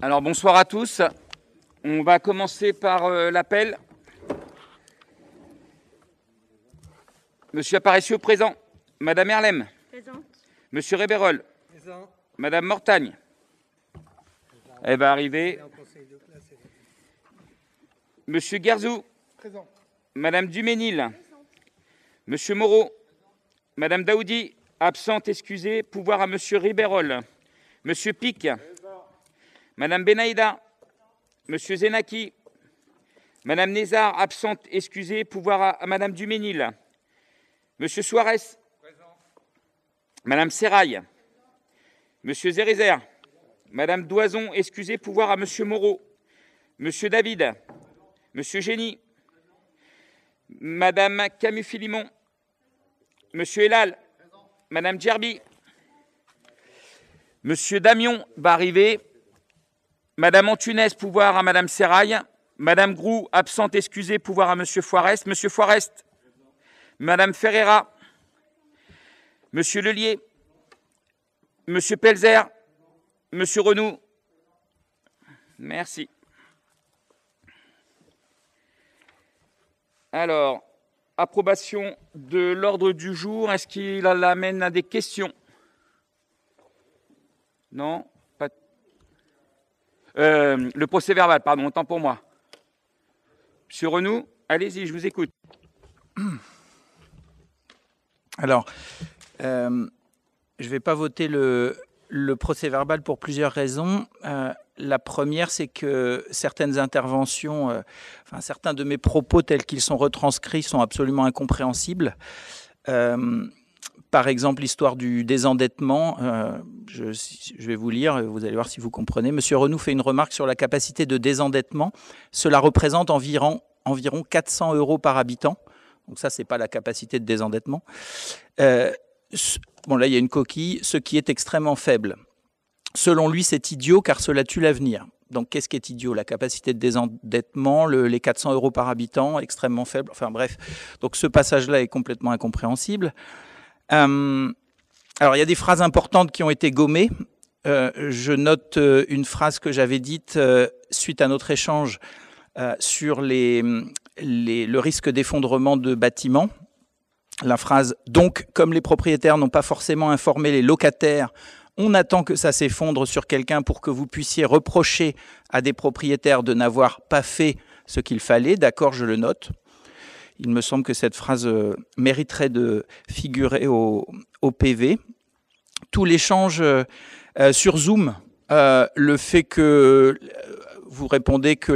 Alors bonsoir à tous. On va commencer par l'appel. Monsieur Apparecio, présent. Madame Erlem. Présente. Monsieur Réberol. Présent. Madame Mortagne. Elle va arriver. Monsieur Guerzou. Présent. Madame Duménil. Monsieur Moreau. Madame Daoudi. Absente, excusée. Pouvoir à Monsieur Réberol. Monsieur Pic. Madame Benaïda. Monsieur Zenaki. Madame Nézard, absente, excusée. Pouvoir à Madame Duménil. Monsieur Suarez. Présent. Madame Serrail. Monsieur Zérizer. Madame Doison, excusée. Pouvoir à Monsieur Moreau. Monsieur David. Monsieur Génie. Madame Camus-Philimon. Monsieur Elal. Madame Djerbi. Monsieur Damion va arriver. Madame Antunes, pouvoir à Madame Serrail. Madame Groux, absente, excusée, pouvoir à Monsieur Forest. Monsieur Forest. Madame Ferreira. Monsieur Lelier. Monsieur Pelzer. Monsieur Renou. Merci. Alors, approbation de l'ordre du jour. Est-ce qu'il amène à des questions? Non, pas. Le procès verbal, pardon, autant pour moi. Monsieur Renou, allez-y, je vous écoute. Alors, je ne vais pas voter le procès verbal pour plusieurs raisons. La première, c'est que certaines interventions, certains de mes propos tels qu'ils sont retranscrits sont absolument incompréhensibles. Par exemple, l'histoire du désendettement, je vais vous lire, vous allez voir si vous comprenez. Monsieur Renou fait une remarque sur la capacité de désendettement. Cela représente environ 400 € par habitant. Donc ça, ce n'est pas la capacité de désendettement. Bon, là, il y a une coquille, ce qui est extrêmement faible. Selon lui, c'est idiot car cela tue l'avenir. Donc, qu'est-ce qui est idiot? La capacité de désendettement, les 400 € par habitant, extrêmement faible. Enfin bref, donc ce passage-là est complètement incompréhensible. Alors, il y a des phrases importantes qui ont été gommées. Je note une phrase que j'avais dite suite à notre échange sur le risque d'effondrement de bâtiments. La phrase « Donc, comme les propriétaires n'ont pas forcément informé les locataires, on attend que ça s'effondre sur quelqu'un pour que vous puissiez reprocher à des propriétaires de n'avoir pas fait ce qu'il fallait. » D'accord, je le note. Il me semble que cette phrase mériterait de figurer au PV. Tout l'échange sur Zoom, le fait que vous répondez que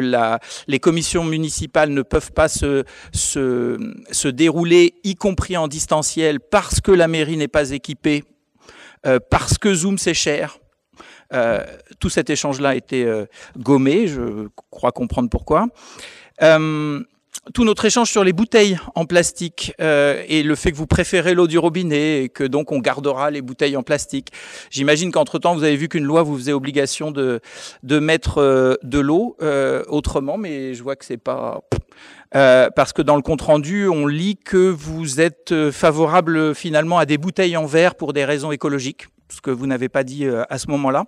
les commissions municipales ne peuvent pas se dérouler, y compris en distanciel, parce que la mairie n'est pas équipée, parce que Zoom c'est cher. Tout cet échange-là a été gommé, je crois comprendre pourquoi. Tout notre échange sur les bouteilles en plastique et le fait que vous préférez l'eau du robinet et que donc on gardera les bouteilles en plastique. J'imagine qu'entre-temps, vous avez vu qu'une loi vous faisait obligation de mettre de l'eau autrement, mais je vois que c'est pas... parce que dans le compte-rendu, on lit que vous êtes favorable finalement à des bouteilles en verre pour des raisons écologiques, ce que vous n'avez pas dit à ce moment-là.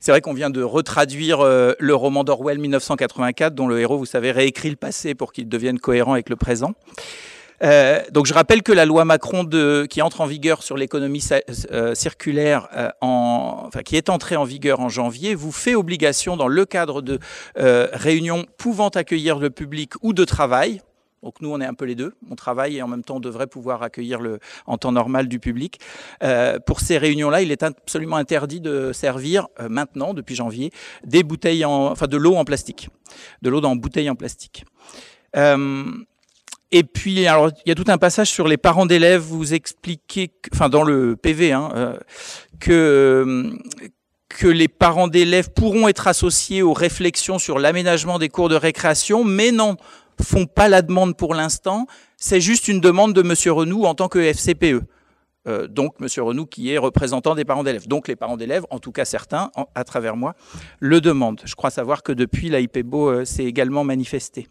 C'est vrai qu'on vient de retraduire le roman d'Orwell 1984, dont le héros, vous savez, réécrit le passé pour qu'il devienne cohérent avec le présent. Donc je rappelle que la loi Macron qui entre en vigueur sur l'économie circulaire, qui est entrée en vigueur en janvier, vous fait obligation dans le cadre de réunions pouvant accueillir le public ou de travail. Donc nous, on est un peu les deux. On travaille et en même temps, on devrait pouvoir accueillir en temps normal du public. Pour ces réunions-là, il est absolument interdit de servir maintenant, depuis janvier, des bouteilles de l'eau en plastique, de l'eau dans bouteilles en plastique. Et puis, alors, il y a tout un passage sur les parents d'élèves. Vous expliquez, dans le PV, que les parents d'élèves pourront être associés aux réflexions sur l'aménagement des cours de récréation, mais non, font pas la demande pour l'instant. C'est juste une demande de Monsieur Renou en tant que FCPE. Donc, Monsieur Renou qui est représentant des parents d'élèves. Donc, les parents d'élèves, en tout cas certains, à travers moi, le demandent. Je crois savoir que depuis, la IPEBO s'est également manifestée.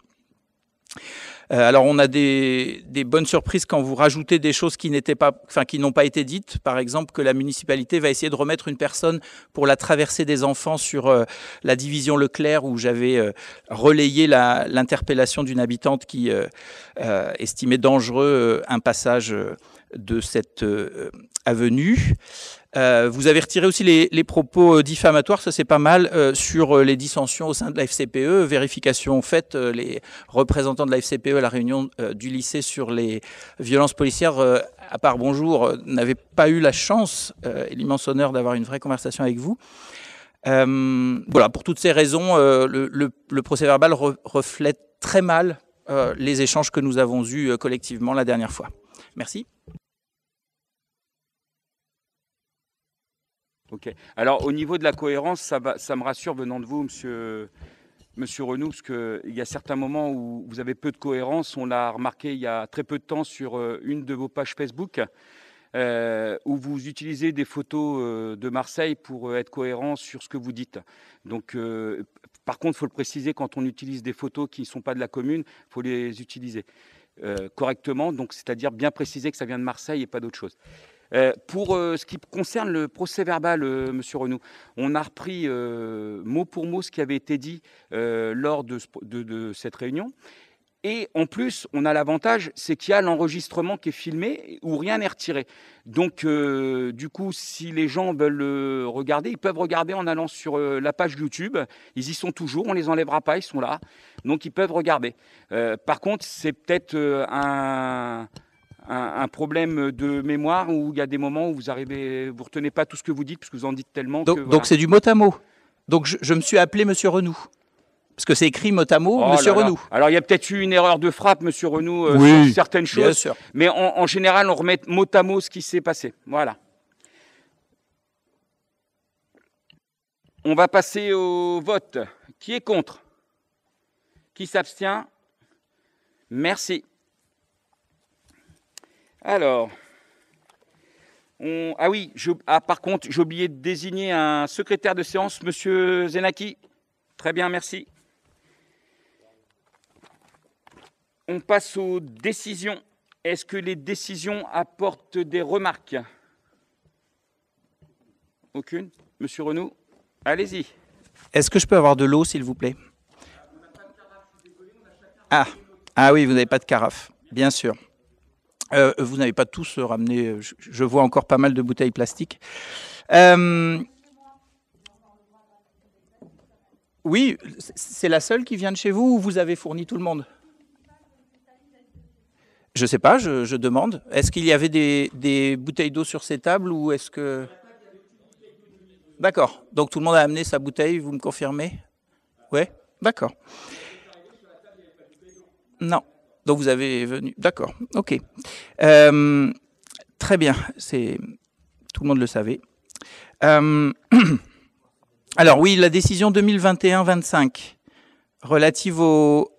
Alors on a des bonnes surprises quand vous rajoutez des choses qui n'ont pas été dites. Par exemple, que la municipalité va essayer de remettre une personne pour la traversée des enfants sur la division Leclerc, où j'avais relayé l'interpellation d'une habitante qui estimait dangereux un passage de cette avenue. Vous avez retiré aussi les propos diffamatoires, ça c'est pas mal, sur les dissensions au sein de la FCPE. Vérification faite, les représentants de la FCPE à la réunion du lycée sur les violences policières, à part bonjour, n'avaient pas eu la chance et l'immense honneur d'avoir une vraie conversation avec vous. Voilà, pour toutes ces raisons, le procès-verbal reflète très mal les échanges que nous avons eus collectivement la dernière fois. Merci. Ok. Alors, au niveau de la cohérence, ça me rassure venant de vous, monsieur Renoux, parce qu'il y a certains moments où vous avez peu de cohérence. On l'a remarqué il y a très peu de temps sur une de vos pages Facebook, où vous utilisez des photos de Marseille pour être cohérent sur ce que vous dites. Donc, par contre, il faut le préciser, quand on utilise des photos qui ne sont pas de la commune, il faut les utiliser correctement, donc c'est-à-dire bien préciser que ça vient de Marseille et pas d'autre chose. Pour ce qui concerne le procès-verbal, monsieur Renoux, on a repris mot pour mot ce qui avait été dit lors de cette réunion. Et en plus, on a l'avantage, c'est qu'il y a l'enregistrement qui est filmé où rien n'est retiré. Donc, du coup, si les gens veulent regarder, ils peuvent regarder en allant sur la page YouTube. Ils y sont toujours, on ne les enlèvera pas, ils sont là. Donc, ils peuvent regarder. Par contre, c'est peut-être un problème de mémoire où il y a des moments où vous retenez pas tout ce que vous dites parce que vous en dites tellement. Donc c'est du mot à mot. Donc je me suis appelé monsieur Renoux. Parce que c'est écrit mot à mot, monsieur Renoux. Alors il y a peut-être eu une erreur de frappe, monsieur Renoux, oui, sur certaines choses. Bien sûr. Mais en général, on remet mot à mot ce qui s'est passé. Voilà. On va passer au vote. Qui est contre? Qui s'abstient? Merci. Alors, ah oui, par contre, j'ai oublié de désigner un secrétaire de séance, monsieur Zenaki. Très bien, merci. On passe aux décisions. Est-ce que les décisions apportent des remarques? Aucune? Monsieur Renoux, allez-y. Est-ce que je peux avoir de l'eau, s'il vous plaît? Ah oui, vous n'avez pas de carafe, bien sûr. Vous n'avez pas tous ramené, je vois encore pas mal de bouteilles plastiques. Oui, c'est la seule qui vient de chez vous ou vous avez fourni tout le monde? Je ne sais pas, je demande. Est-ce qu'il y avait des bouteilles d'eau sur ces tables ou est-ce que... D'accord, donc tout le monde a amené sa bouteille, vous me confirmez? Oui, d'accord. Non. Donc vous avez venu, d'accord, ok. Très bien, tout le monde le savait. Alors oui, la décision 2021-25 relative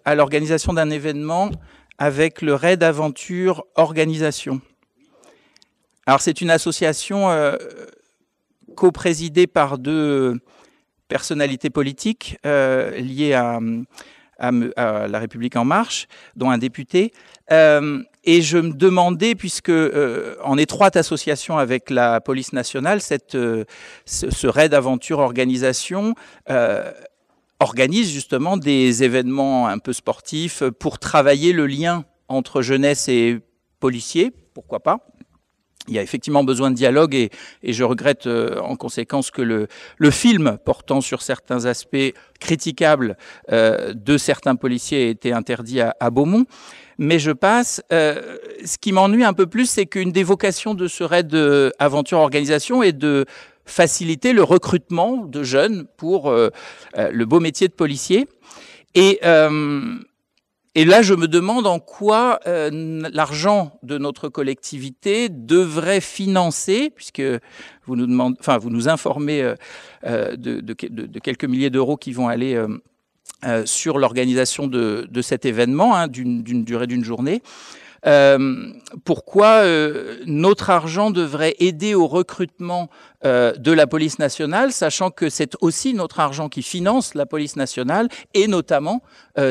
à l'organisation d'un événement avec le Raid Aventure Organisation. Alors c'est une association coprésidée par deux personnalités politiques liées à La République En Marche, dont un député. Et je me demandais, puisque en étroite association avec la police nationale, ce Raid Aventure Organisation organise justement des événements un peu sportifs pour travailler le lien entre jeunesse et policiers, pourquoi pas. Il y a effectivement besoin de dialogue et je regrette en conséquence que le film portant sur certains aspects critiquables de certains policiers ait été interdit à Beaumont. Mais je passe. Ce qui m'ennuie un peu plus, c'est qu'une des vocations de ce Raid Aventure Organisation est de faciliter le recrutement de jeunes pour le beau métier de policier. Et là, je me demande en quoi l'argent de notre collectivité devrait financer, puisque vous nous informez de quelques milliers d'euros qui vont aller sur l'organisation de cet événement, d'une durée d'une journée. pourquoi notre argent devrait aider au recrutement de la police nationale, sachant que c'est aussi notre argent qui finance la police nationale et notamment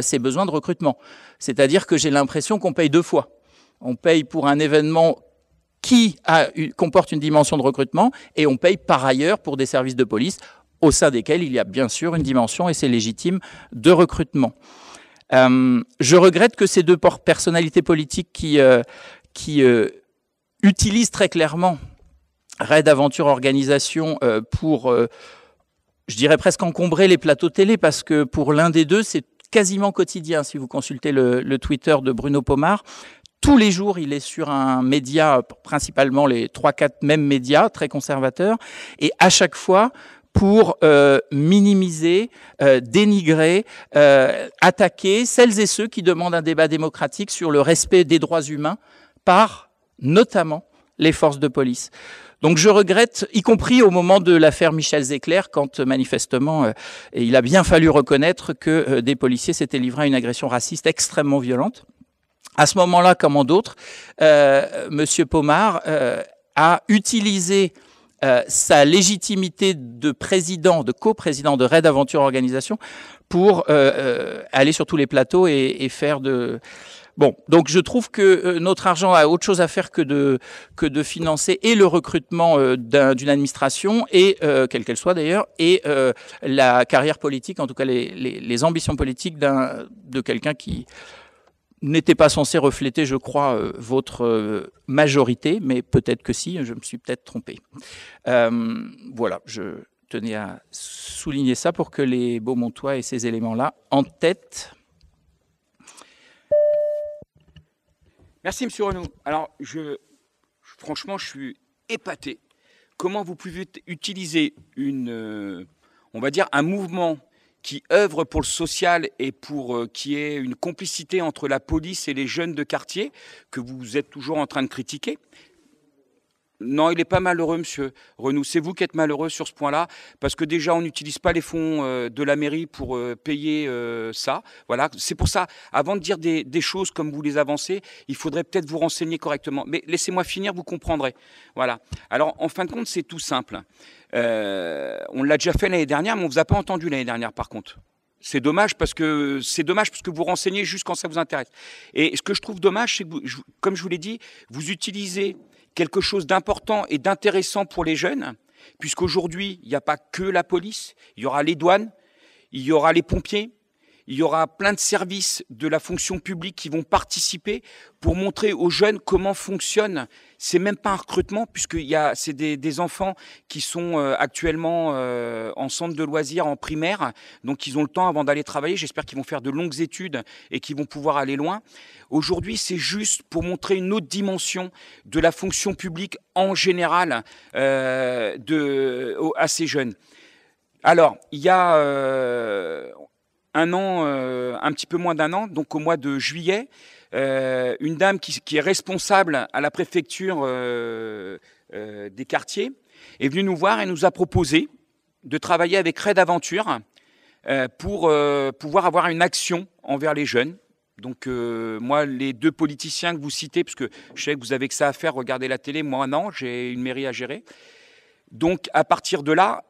ses besoins de recrutement. C'est-à-dire que j'ai l'impression qu'on paye deux fois. On paye pour un événement qui comporte une dimension de recrutement et on paye par ailleurs pour des services de police au sein desquels il y a bien sûr une dimension, et c'est légitime, de recrutement. Je regrette que ces deux personnalités politiques qui utilisent très clairement Raid Aventure Organisation pour, je dirais presque encombrer les plateaux télé, parce que pour l'un des deux, c'est quasiment quotidien. Si vous consultez le Twitter de Bruno Pomar, tous les jours, il est sur un média, principalement les 3-4 mêmes médias, très conservateurs, et à chaque fois, pour minimiser, dénigrer, attaquer celles et ceux qui demandent un débat démocratique sur le respect des droits humains par, notamment, les forces de police. Donc je regrette, y compris au moment de l'affaire Michel Zecler, quand manifestement, il a bien fallu reconnaître que des policiers s'étaient livrés à une agression raciste extrêmement violente. À ce moment-là, comme en d'autres, Monsieur Pomar a utilisé sa légitimité de président, de coprésident de Raid Aventure Organisation pour aller sur tous les plateaux et faire de... Bon, donc je trouve que notre argent a autre chose à faire que de financer et le recrutement d'une administration, et quelle qu'elle soit d'ailleurs, et la carrière politique, en tout cas les ambitions politiques de quelqu'un qui n'était pas censé refléter, je crois, votre majorité, mais peut-être que si, je me suis peut-être trompé. Voilà, je tenais à souligner ça pour que les Beaumontois aient ces éléments-là en tête. Merci, M. Renaud. Alors, franchement, je suis épaté. Comment vous pouvez utiliser on va dire, un mouvement qui œuvre pour le social et pour qu'il y ait une complicité entre la police et les jeunes de quartier, que vous êtes toujours en train de critiquer. Non, il n'est pas malheureux, monsieur Renaud. C'est vous qui êtes malheureux sur ce point-là, parce que déjà, on n'utilise pas les fonds de la mairie pour payer ça. Voilà, c'est pour ça, avant de dire des choses comme vous les avancez, il faudrait peut-être vous renseigner correctement. Mais laissez-moi finir, vous comprendrez. Voilà. Alors, en fin de compte, c'est tout simple. On l'a déjà fait l'année dernière, mais on ne vous a pas entendu l'année dernière, par contre. C'est dommage parce que vous renseignez juste quand ça vous intéresse. Et ce que je trouve dommage, c'est que, comme je vous l'ai dit, vous utilisez quelque chose d'important et d'intéressant pour les jeunes, puisqu'aujourd'hui, il n'y a pas que la police, il y aura les douanes, il y aura les pompiers, il y aura plein de services de la fonction publique qui vont participer pour montrer aux jeunes comment fonctionne. C'est même pas un recrutement, puisque c'est des enfants qui sont actuellement en centre de loisirs, en primaire, donc ils ont le temps avant d'aller travailler. J'espère qu'ils vont faire de longues études et qu'ils vont pouvoir aller loin. Aujourd'hui, c'est juste pour montrer une autre dimension de la fonction publique en général à ces jeunes. Alors, il y a un petit peu moins d'un an, donc au mois de juillet, une dame qui est responsable à la préfecture des quartiers est venue nous voir et nous a proposé de travailler avec Raid Aventure pour pouvoir avoir une action envers les jeunes. Donc moi, les deux politiciens que vous citez, parce que je sais que vous avez que ça à faire, regarder la télé, moi non, j'ai une mairie à gérer. Donc à partir de là,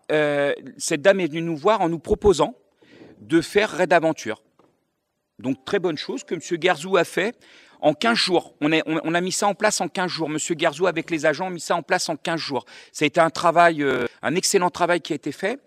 cette dame est venue nous voir en nous proposant de faire Raid Aventure. Donc très bonne chose que M. Guerzou a fait en 15 jours. On a mis ça en place en 15 jours. M. Guerzou avec les agents a mis ça en place en 15 jours. Ça a été un excellent travail qui a été fait.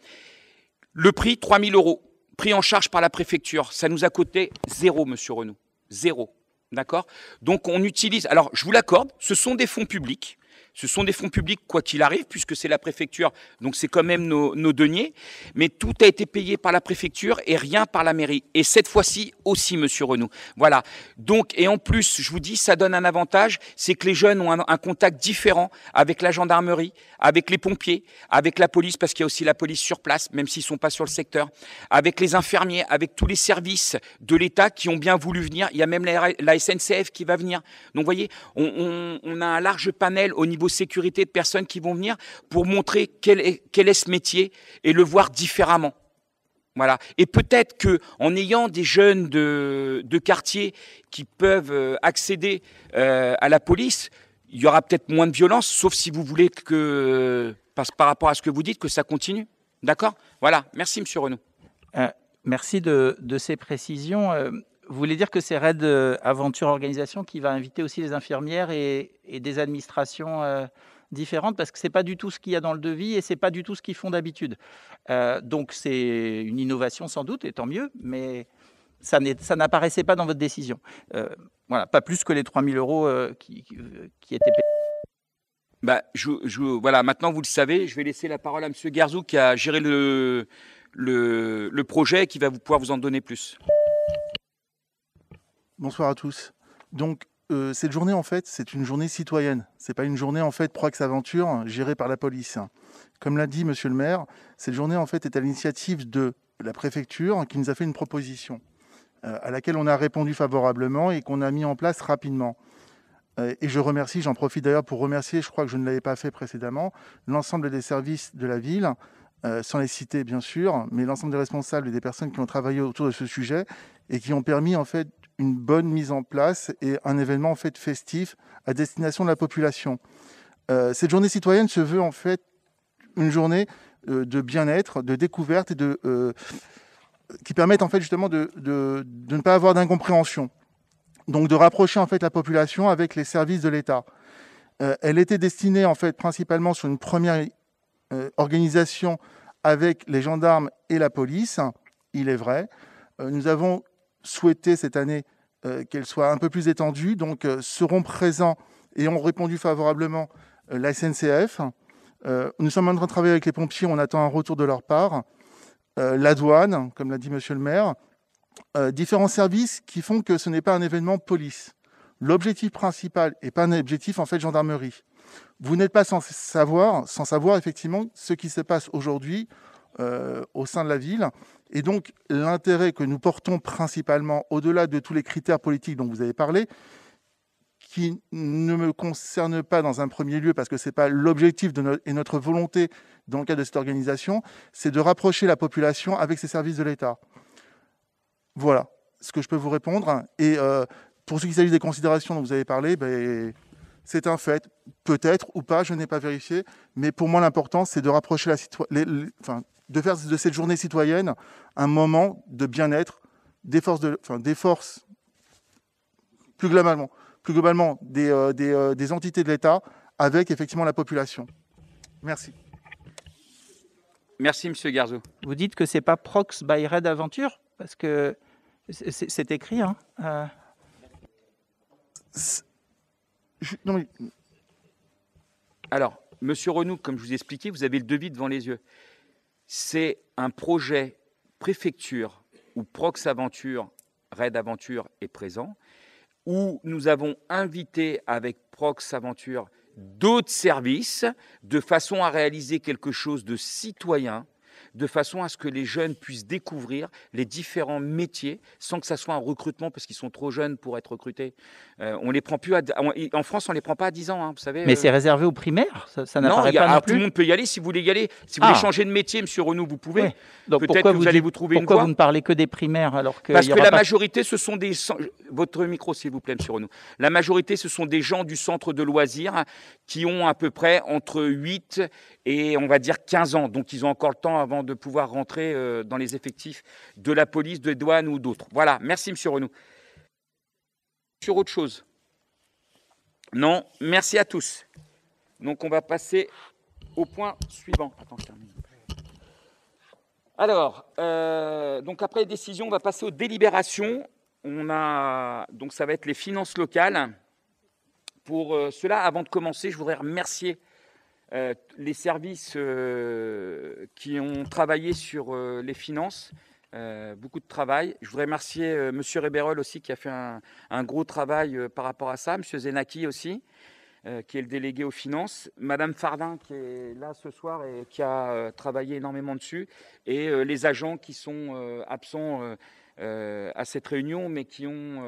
Le prix, 3 000 €, pris en charge par la préfecture. Ça nous a coûté 0, M. Renaud. 0. D'accord ? Donc on utilise, alors je vous l'accorde, ce sont des fonds publics. Ce sont des fonds publics, quoi qu'il arrive, puisque c'est la préfecture, donc c'est quand même nos deniers. Mais tout a été payé par la préfecture et rien par la mairie. Et cette fois-ci aussi, Monsieur Renaud. Voilà. Donc, et en plus, je vous dis, ça donne un avantage, c'est que les jeunes ont un contact différent avec la gendarmerie, avec les pompiers, avec la police, parce qu'il y a aussi la police sur place, même s'ils ne sont pas sur le secteur, avec les infirmiers, avec tous les services de l'État qui ont bien voulu venir. Il y a même la SNCF qui va venir. Donc, vous voyez, on a un large panel au niveau sécurité de personnes qui vont venir pour montrer quel est ce métier et le voir différemment. Voilà. Et peut-être qu'en ayant des jeunes de quartier qui peuvent accéder à la police, il y aura peut-être moins de violence, sauf si vous voulez que, par rapport à ce que vous dites, que ça continue. D'accord? Voilà. Merci, Monsieur Renaud. Merci de ces précisions. Vous voulez dire que c'est Red Aventure Organisation qui va inviter aussi les infirmières et des administrations différentes, parce que c'est pas du tout ce qu'il y a dans le devis et c'est pas du tout ce qu'ils font d'habitude. Donc c'est une innovation sans doute, et tant mieux, mais ça n'apparaissait pas dans votre décision. Voilà, pas plus que les 3 000 € qui étaient payés. Bah, voilà, maintenant vous le savez, je vais laisser la parole à Monsieur Guerzou qui a géré le projet et qui va pouvoir vous en donner plus. Bonsoir à tous. Donc, cette journée, en fait, c'est une journée citoyenne. C'est pas une journée, en fait, Proax Aventure gérée par la police. Comme l'a dit Monsieur le maire, cette journée, en fait, est à l'initiative de la préfecture qui nous a fait une proposition à laquelle on a répondu favorablement et qu'on a mis en place rapidement. Et je remercie, j'en profite d'ailleurs pour remercier, je crois que je ne l'avais pas fait précédemment, l'ensemble des services de la ville, sans les citer bien sûr, mais l'ensemble des responsables et des personnes qui ont travaillé autour de ce sujet et qui ont permis en fait une bonne mise en place et un événement en fait festif à destination de la population. Cette journée citoyenne se veut en fait une journée de bien-être, de découverte et qui permettent en fait justement de ne pas avoir d'incompréhension. Donc de rapprocher en fait la population avec les services de l'État. Elle était destinée en fait principalement sur une première organisation avec les gendarmes et la police, il est vrai. Nous avons souhaité cette année qu'elle soit un peu plus étendue, donc seront présents et ont répondu favorablement la SNCF. Nous sommes en train de travailler avec les pompiers, on attend un retour de leur part. La douane, comme l'a dit Monsieur le maire. Différents services qui font que ce n'est pas un événement police. L'objectif principal n'est pas un objectif en fait gendarmerie. Vous n'êtes pas sans savoir effectivement ce qui se passe aujourd'hui au sein de la ville. Et donc l'intérêt que nous portons principalement, au-delà de tous les critères politiques dont vous avez parlé, qui ne me concerne pas dans un premier lieu parce que ce n'est pas l'objectif et notre volonté dans le cadre de cette organisation, c'est de rapprocher la population avec ces services de l'État. Voilà ce que je peux vous répondre. Et pour ce qui s'agit des considérations dont vous avez parlé, c'est un fait. Peut-être ou pas, je n'ai pas vérifié. Mais pour moi, l'important, c'est de rapprocher de faire de cette journée citoyenne un moment de bien-être des forces, plus globalement des entités de l'État avec effectivement la population. Merci. Merci, Monsieur Guerzou. Vous dites que c'est pas Prox by Red Aventure? Parce que c'est écrit, hein. Non, mais... Alors, Monsieur Renaud, comme je vous ai expliqué, vous avez le devis devant les yeux. C'est un projet préfecture où Prox Aventure, Red Aventure est présent, où nous avons invité avec Prox Aventure d'autres services de façon à réaliser quelque chose de citoyen, de façon à ce que les jeunes puissent découvrir les différents métiers sans que ça soit un recrutement parce qu'ils sont trop jeunes pour être recrutés. On les prend plus en France, on les prend pas à 10 ans, hein, vous savez. Mais c'est réservé aux primaires, ça n'apparaît pas non plus. Tout le monde peut y aller si vous voulez y aller. Si vous voulez changer de métier, Monsieur Renaud, vous pouvez. Oui. Donc peut-être que vous allez vous trouver une voie. Pourquoi vous ne parlez que des primaires alors que... Parce que la majorité, ce sont des... Votre micro, s'il vous plaît, Monsieur Renaud. La majorité, ce sont des gens du centre de loisirs qui ont à peu près entre 8 et, on va dire, 15 ans. Donc, ils ont encore le temps avant de pouvoir rentrer dans les effectifs de la police, de douane ou d'autres. Voilà. Merci, Monsieur Renaud. Sur autre chose? Non. Merci à tous. Donc, on va passer au point suivant. Attends, je termine. Alors, donc après les décisions, on va passer aux délibérations. Donc ça va être les finances locales. Pour cela, avant de commencer, je voudrais remercier les services qui ont travaillé sur les finances. Beaucoup de travail. Je voudrais remercier Monsieur Réberol aussi qui a fait un gros travail par rapport à ça. Monsieur Zenaki aussi, qui est le délégué aux finances. Madame Fardin qui est là ce soir et qui a travaillé énormément dessus. Et les agents qui sont absents à cette réunion mais qui n'ont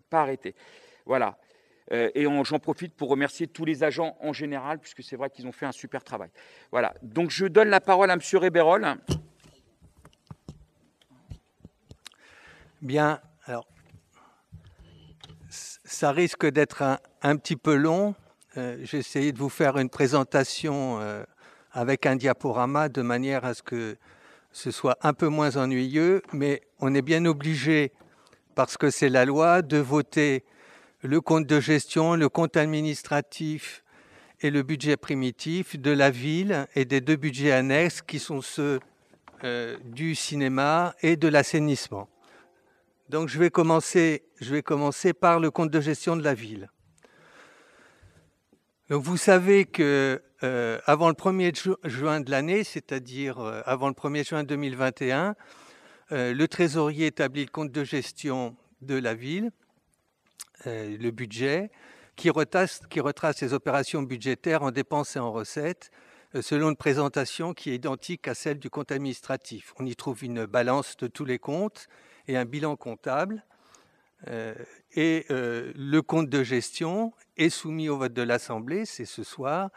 pas arrêté. Voilà. Et j'en profite pour remercier tous les agents en général puisque c'est vrai qu'ils ont fait un super travail. Voilà. Donc je donne la parole à Monsieur Réberol. Bien, alors, ça risque d'être un petit peu long. J'ai essayé de vous faire une présentation avec un diaporama de manière à ce que ce soit un peu moins ennuyeux, mais on est bien obligé, parce que c'est la loi, de voter le compte de gestion, le compte administratif et le budget primitif de la ville et des deux budgets annexes qui sont ceux du cinéma et de l'assainissement. Donc je vais commencer par le compte de gestion de la ville. Donc vous savez que avant le 1er juin de l'année, c'est-à-dire avant le 1er juin 2021, le trésorier établit le compte de gestion de la ville, le budget, qui retrace les opérations budgétaires en dépenses et en recettes, selon une présentation qui est identique à celle du compte administratif. On y trouve une balance de tous les comptes et un bilan comptable. Le compte de gestion est soumis au vote de l'Assemblée, c'est ce soir,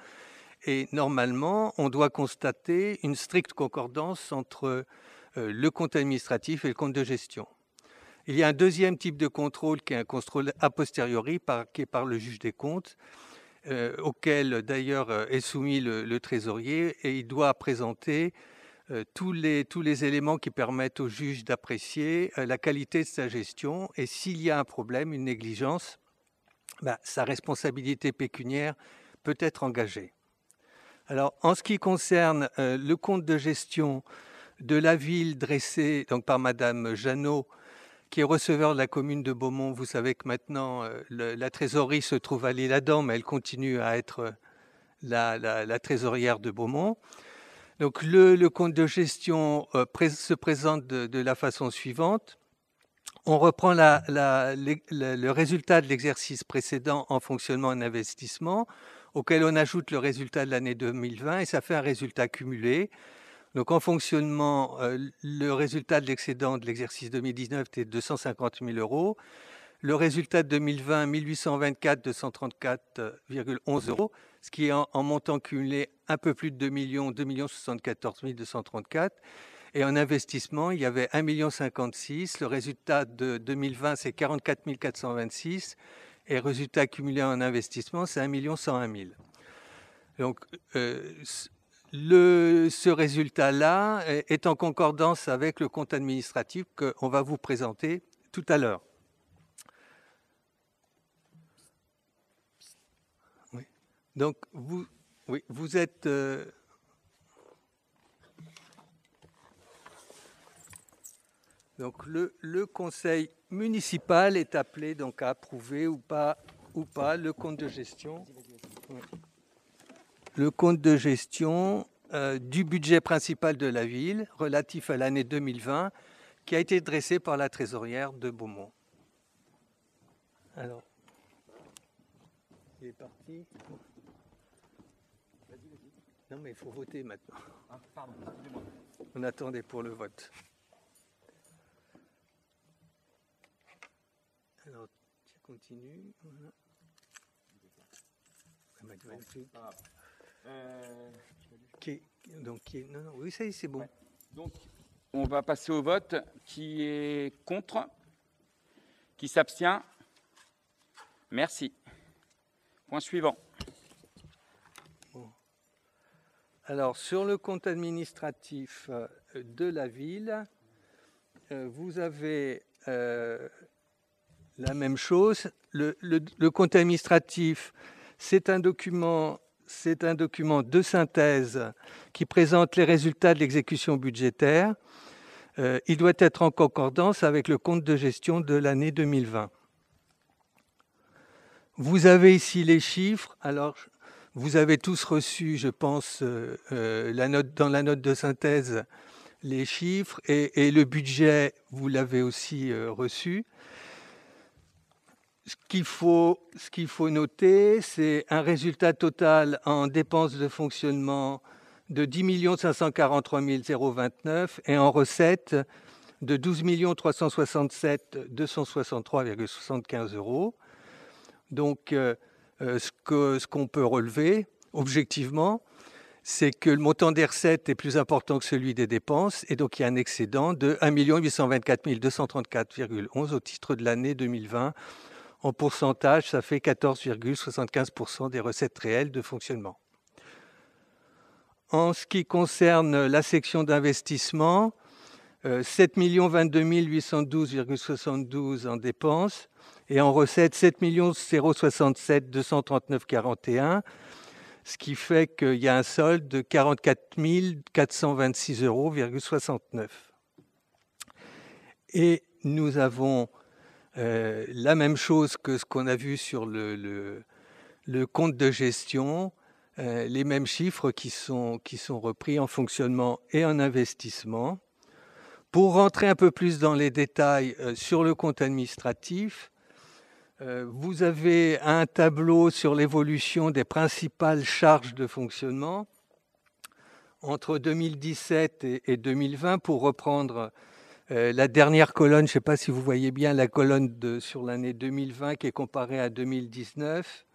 et normalement, on doit constater une stricte concordance entre le compte administratif et le compte de gestion. Il y a un deuxième type de contrôle qui est un contrôle a posteriori, qui est par le juge des comptes, auquel d'ailleurs est soumis le trésorier, et il doit présenter tous les éléments qui permettent au juge d'apprécier la qualité de sa gestion, et s'il y a un problème, une négligence, sa responsabilité pécuniaire peut être engagée. Alors, en ce qui concerne le compte de gestion de la ville dressé donc, par Madame Jeannot, qui est receveur de la commune de Beaumont, vous savez que maintenant, la trésorerie se trouve à l'Isle-Adam, mais elle continue à être la trésorière de Beaumont. Donc, le compte de gestion se présente de la façon suivante. On reprend le résultat de l'exercice précédent en fonctionnement et en investissement, auquel on ajoute le résultat de l'année 2020, et ça fait un résultat cumulé. Donc, en fonctionnement, le résultat de l'excédent de l'exercice 2019 était de 250 000 €. Le résultat de 2020, 1824 234,11 €, ce qui est en montant cumulé un peu plus de 2 millions 274 234. Et en investissement, il y avait 1,56 million. Le résultat de 2020, c'est 44 426. Et le résultat cumulé en investissement, c'est 1 101 000. Donc, ce résultat-là est en concordance avec le compte administratif qu'on va vous présenter tout à l'heure. Oui. Donc, vous êtes... Donc, le conseil municipal est appelé donc, à approuver ou pas le compte de gestion. Oui. Le compte de gestion du budget principal de la ville relatif à l'année 2020 qui a été dressé par la trésorière de Beaumont. Alors, il est parti. Non, mais il faut voter maintenant. Ah, pardon, excusez-moi. On attendait pour le vote. Alors, tu continues. Voilà. Oui, ça y est, c'est bon. Ouais. Donc, on va passer au vote. Qui est contre? Qui s'abstient? Merci. Point suivant. Bon. Alors, sur le compte administratif de la ville, vous avez la même chose. Le compte administratif, c'est un document de synthèse qui présente les résultats de l'exécution budgétaire. Il doit être en concordance avec le compte de gestion de l'année 2020. Vous avez ici les chiffres. Alors, vous avez tous reçu, je pense, dans la note de synthèse, les chiffres et le budget, vous l'avez aussi reçu. Ce qu'il faut noter, c'est un résultat total en dépenses de fonctionnement de 10 543 029 et en recettes de 12 367 263,75 €. Donc, ce qu'on peut relever objectivement, c'est que le montant des recettes est plus important que celui des dépenses, et donc il y a un excédent de 1 824 234,11 au titre de l'année 2020. En pourcentage, ça fait 14,75% des recettes réelles de fonctionnement. En ce qui concerne la section d'investissement, 7 022 812,72 en dépenses et en recettes 7 067 239,41, ce qui fait qu'il y a un solde de 44 426,69 €. Et nous avons la même chose que ce qu'on a vu sur le compte de gestion, les mêmes chiffres qui sont repris en fonctionnement et en investissement. Pour rentrer un peu plus dans les détails sur le compte administratif, vous avez un tableau sur l'évolution des principales charges de fonctionnement entre 2017 et 2020. Pour reprendre la dernière colonne, je ne sais pas si vous voyez bien la colonne sur l'année 2020 qui est comparée à 2019.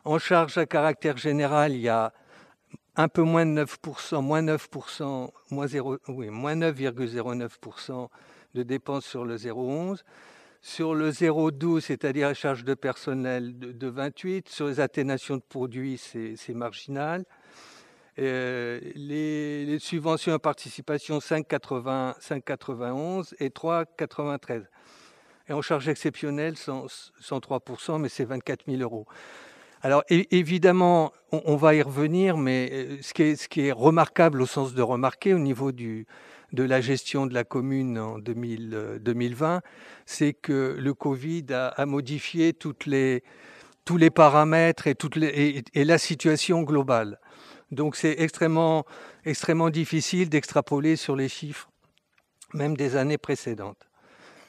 En charge à caractère général, il y a un peu moins de 9%, moins 9,09% de dépenses sur le 0,11. Sur le 0,12, c'est-à-dire la charge de personnel de 28. Sur les atténuations de produits, c'est marginal. Les subventions à participation, 5,91 et 3,93. Et en charge exceptionnelle, 103%, mais c'est 24 000 €. Alors évidemment, on va y revenir, mais ce qui est remarquable au sens de remarquer au niveau de la gestion de la commune en 2020, c'est que le Covid a modifié tous les paramètres et la situation globale. Donc c'est extrêmement difficile d'extrapoler sur les chiffres, même des années précédentes.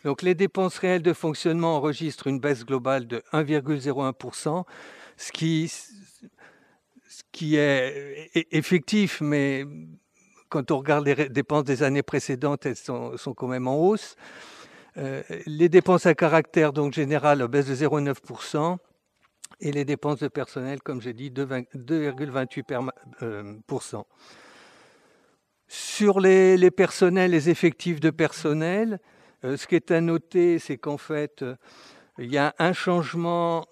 Donc les dépenses réelles de fonctionnement enregistrent une baisse globale de 1,01%, ce qui est effectif, mais quand on regarde les dépenses des années précédentes, elles sont quand même en hausse. Les dépenses à caractère donc général baissent de 0,9%. Et les dépenses de personnel, comme j'ai dit, 2,28%. Sur les personnels, les effectifs de personnel, ce qui est à noter, c'est qu'en fait, il y a un changement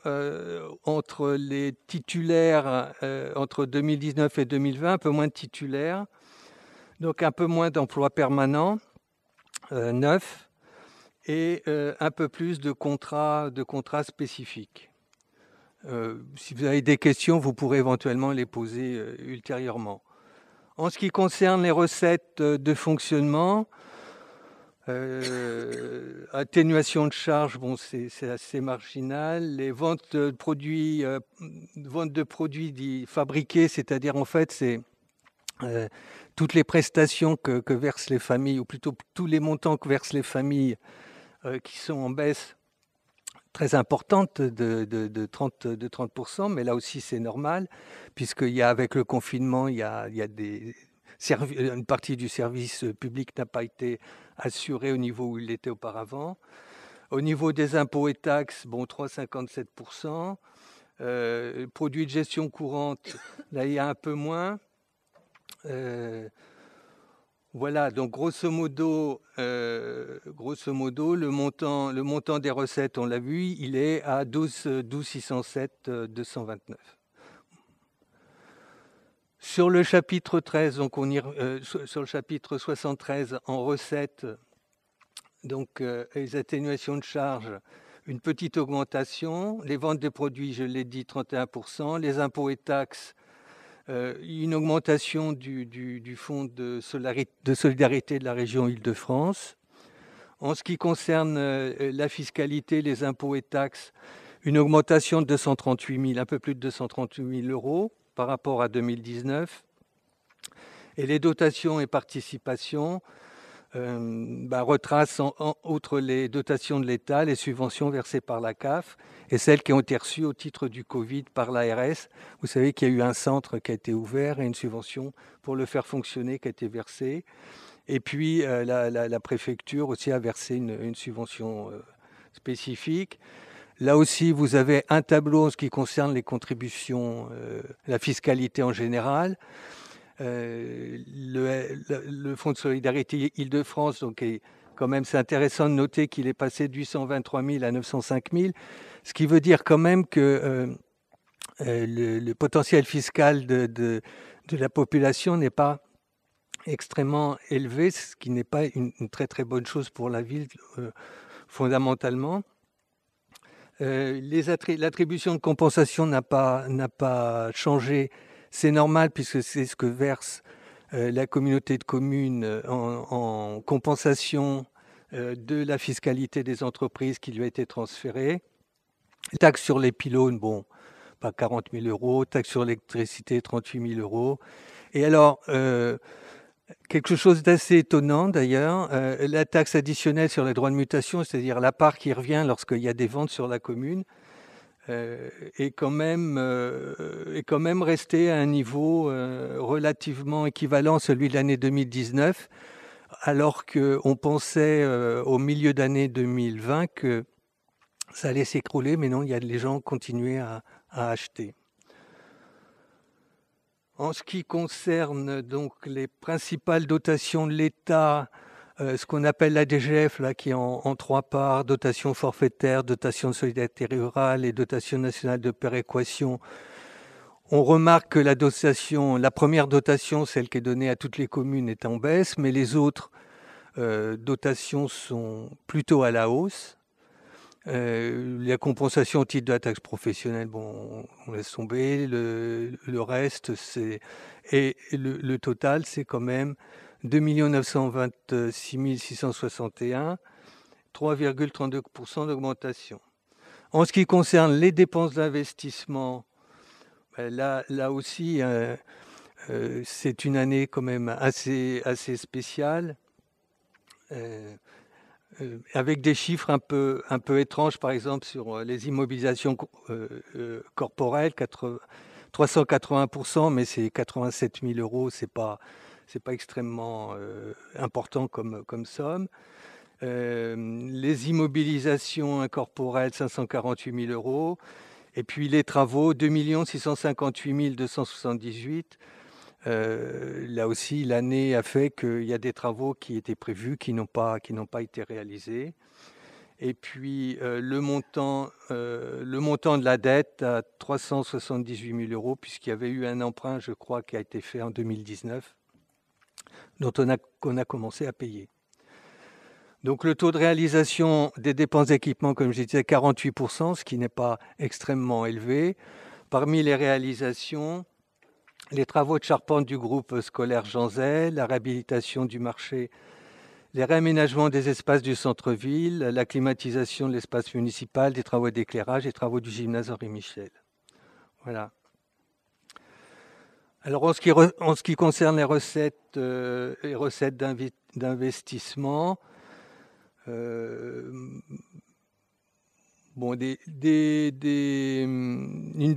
entre les titulaires, entre 2019 et 2020, un peu moins de titulaires, donc un peu moins d'emplois permanents, 9, et un peu plus de contrats spécifiques. Si vous avez des questions, vous pourrez éventuellement les poser ultérieurement. En ce qui concerne les recettes de fonctionnement, atténuation de charges, bon, c'est assez marginal. Les ventes de produits dits fabriqués, c'est-à-dire en fait, c'est toutes les prestations que versent les familles, ou plutôt tous les montants que versent les familles qui sont en baisse très importante de 30%, mais là aussi c'est normal, avec le confinement, il y a une partie du service public n'a pas été assurée au niveau où il était auparavant. Au niveau des impôts et taxes, 3,57%. Produits de gestion courante, là il y a un peu moins. Voilà, donc grosso modo, le montant des recettes, on l'a vu, il est à 12 607,229. Sur le chapitre 13, donc sur le chapitre 73 en recettes, donc les atténuations de charges, une petite augmentation. Les ventes de produits, je l'ai dit, 31%. Les impôts et taxes, une augmentation du fonds de solidarité de la région Île-de-France. En ce qui concerne la fiscalité, les impôts et taxes, une augmentation de 238 000, un peu plus de 238 000 € par rapport à 2019. Et les dotations et participations retracent, outre les dotations de l'État, les subventions versées par la CAF et celles qui ont été reçues au titre du Covid par l'ARS. Vous savez qu'il y a eu un centre qui a été ouvert et une subvention pour le faire fonctionner qui a été versée. Et puis la préfecture aussi a versé une subvention spécifique. Là aussi, vous avez un tableau en ce qui concerne les contributions, la fiscalité en général. le Fonds de solidarité Île-de-France, donc quand même, c'est intéressant de noter qu'il est passé de 823 000 à 905 000, ce qui veut dire quand même que le potentiel fiscal de la population n'est pas extrêmement élevé, ce qui n'est pas une très très bonne chose pour la ville fondamentalement. L'attribution de compensation n'a pas changé. C'est normal puisque c'est ce que verse la communauté de communes en compensation de la fiscalité des entreprises qui lui a été transférée. Taxe sur les pylônes, bon, pas 40 000 euros. Taxe sur l'électricité, 38 000 euros. Et alors, quelque chose d'assez étonnant d'ailleurs, la taxe additionnelle sur les droits de mutation, c'est-à-dire la part qui revient lorsqu'il y a des ventes sur la commune, est quand même resté à un niveau relativement équivalent à celui de l'année 2019, alors qu'on pensait au milieu d'année 2020 que ça allait s'écrouler, mais non, les gens continuaient à acheter. En ce qui concerne donc les principales dotations de l'État, ce qu'on appelle la DGF, là, qui est en trois parts, dotation forfaitaire, dotation de solidarité rurale et dotation nationale de péréquation, on remarque que la première dotation, celle qui est donnée à toutes les communes, est en baisse, mais les autres dotations sont plutôt à la hausse. La compensation au titre de la taxe professionnelle, bon, on laisse tomber. Le reste, le total, c'est quand même 2 926 661, 3,32% d'augmentation. En ce qui concerne les dépenses d'investissement, là aussi, c'est une année quand même assez spéciale. Avec des chiffres un peu étranges, par exemple sur les immobilisations corporelles, 380%, mais c'est 87 000 euros, c'est pas extrêmement important comme somme. Les immobilisations incorporelles, 548 000 euros. Et puis les travaux, 2 658 278. Là aussi, l'année a fait qu'il y a des travaux qui étaient prévus, qui n'ont pas été réalisés. Et puis le montant de la dette à 378 000 euros, puisqu'il y avait eu un emprunt, je crois, qui a été fait en 2019, dont on a commencé à payer. Donc le taux de réalisation des dépenses d'équipement, comme je disais, 48%, ce qui n'est pas extrêmement élevé. Parmi les réalisations, les travaux de charpente du groupe scolaire Jean Zay, la réhabilitation du marché, les réaménagements des espaces du centre-ville, la climatisation de l'espace municipal, des travaux d'éclairage et travaux du gymnase Henri Michel. Voilà. Alors en ce qui concerne les recettes d'investissement, bon, une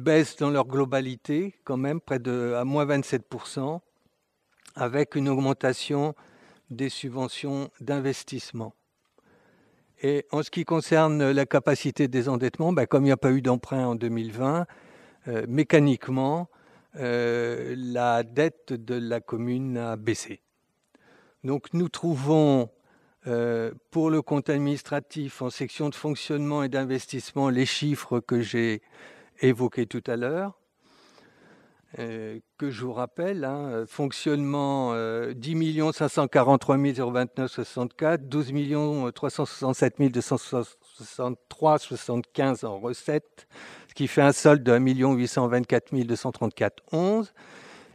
baisse dans leur globalité, quand même, à moins 27%, avec une augmentation des subventions d'investissement. Et en ce qui concerne la capacité de désendettement, comme il n'y a pas eu d'emprunt en 2020, mécaniquement, la dette de la commune a baissé. Donc nous trouvons pour le compte administratif, en section de fonctionnement et d'investissement, les chiffres que j'ai évoqués tout à l'heure, que je vous rappelle. Fonctionnement, 10 543 029,64, 12 367 263,75 en recettes, ce qui fait un solde de 1 824 234,11.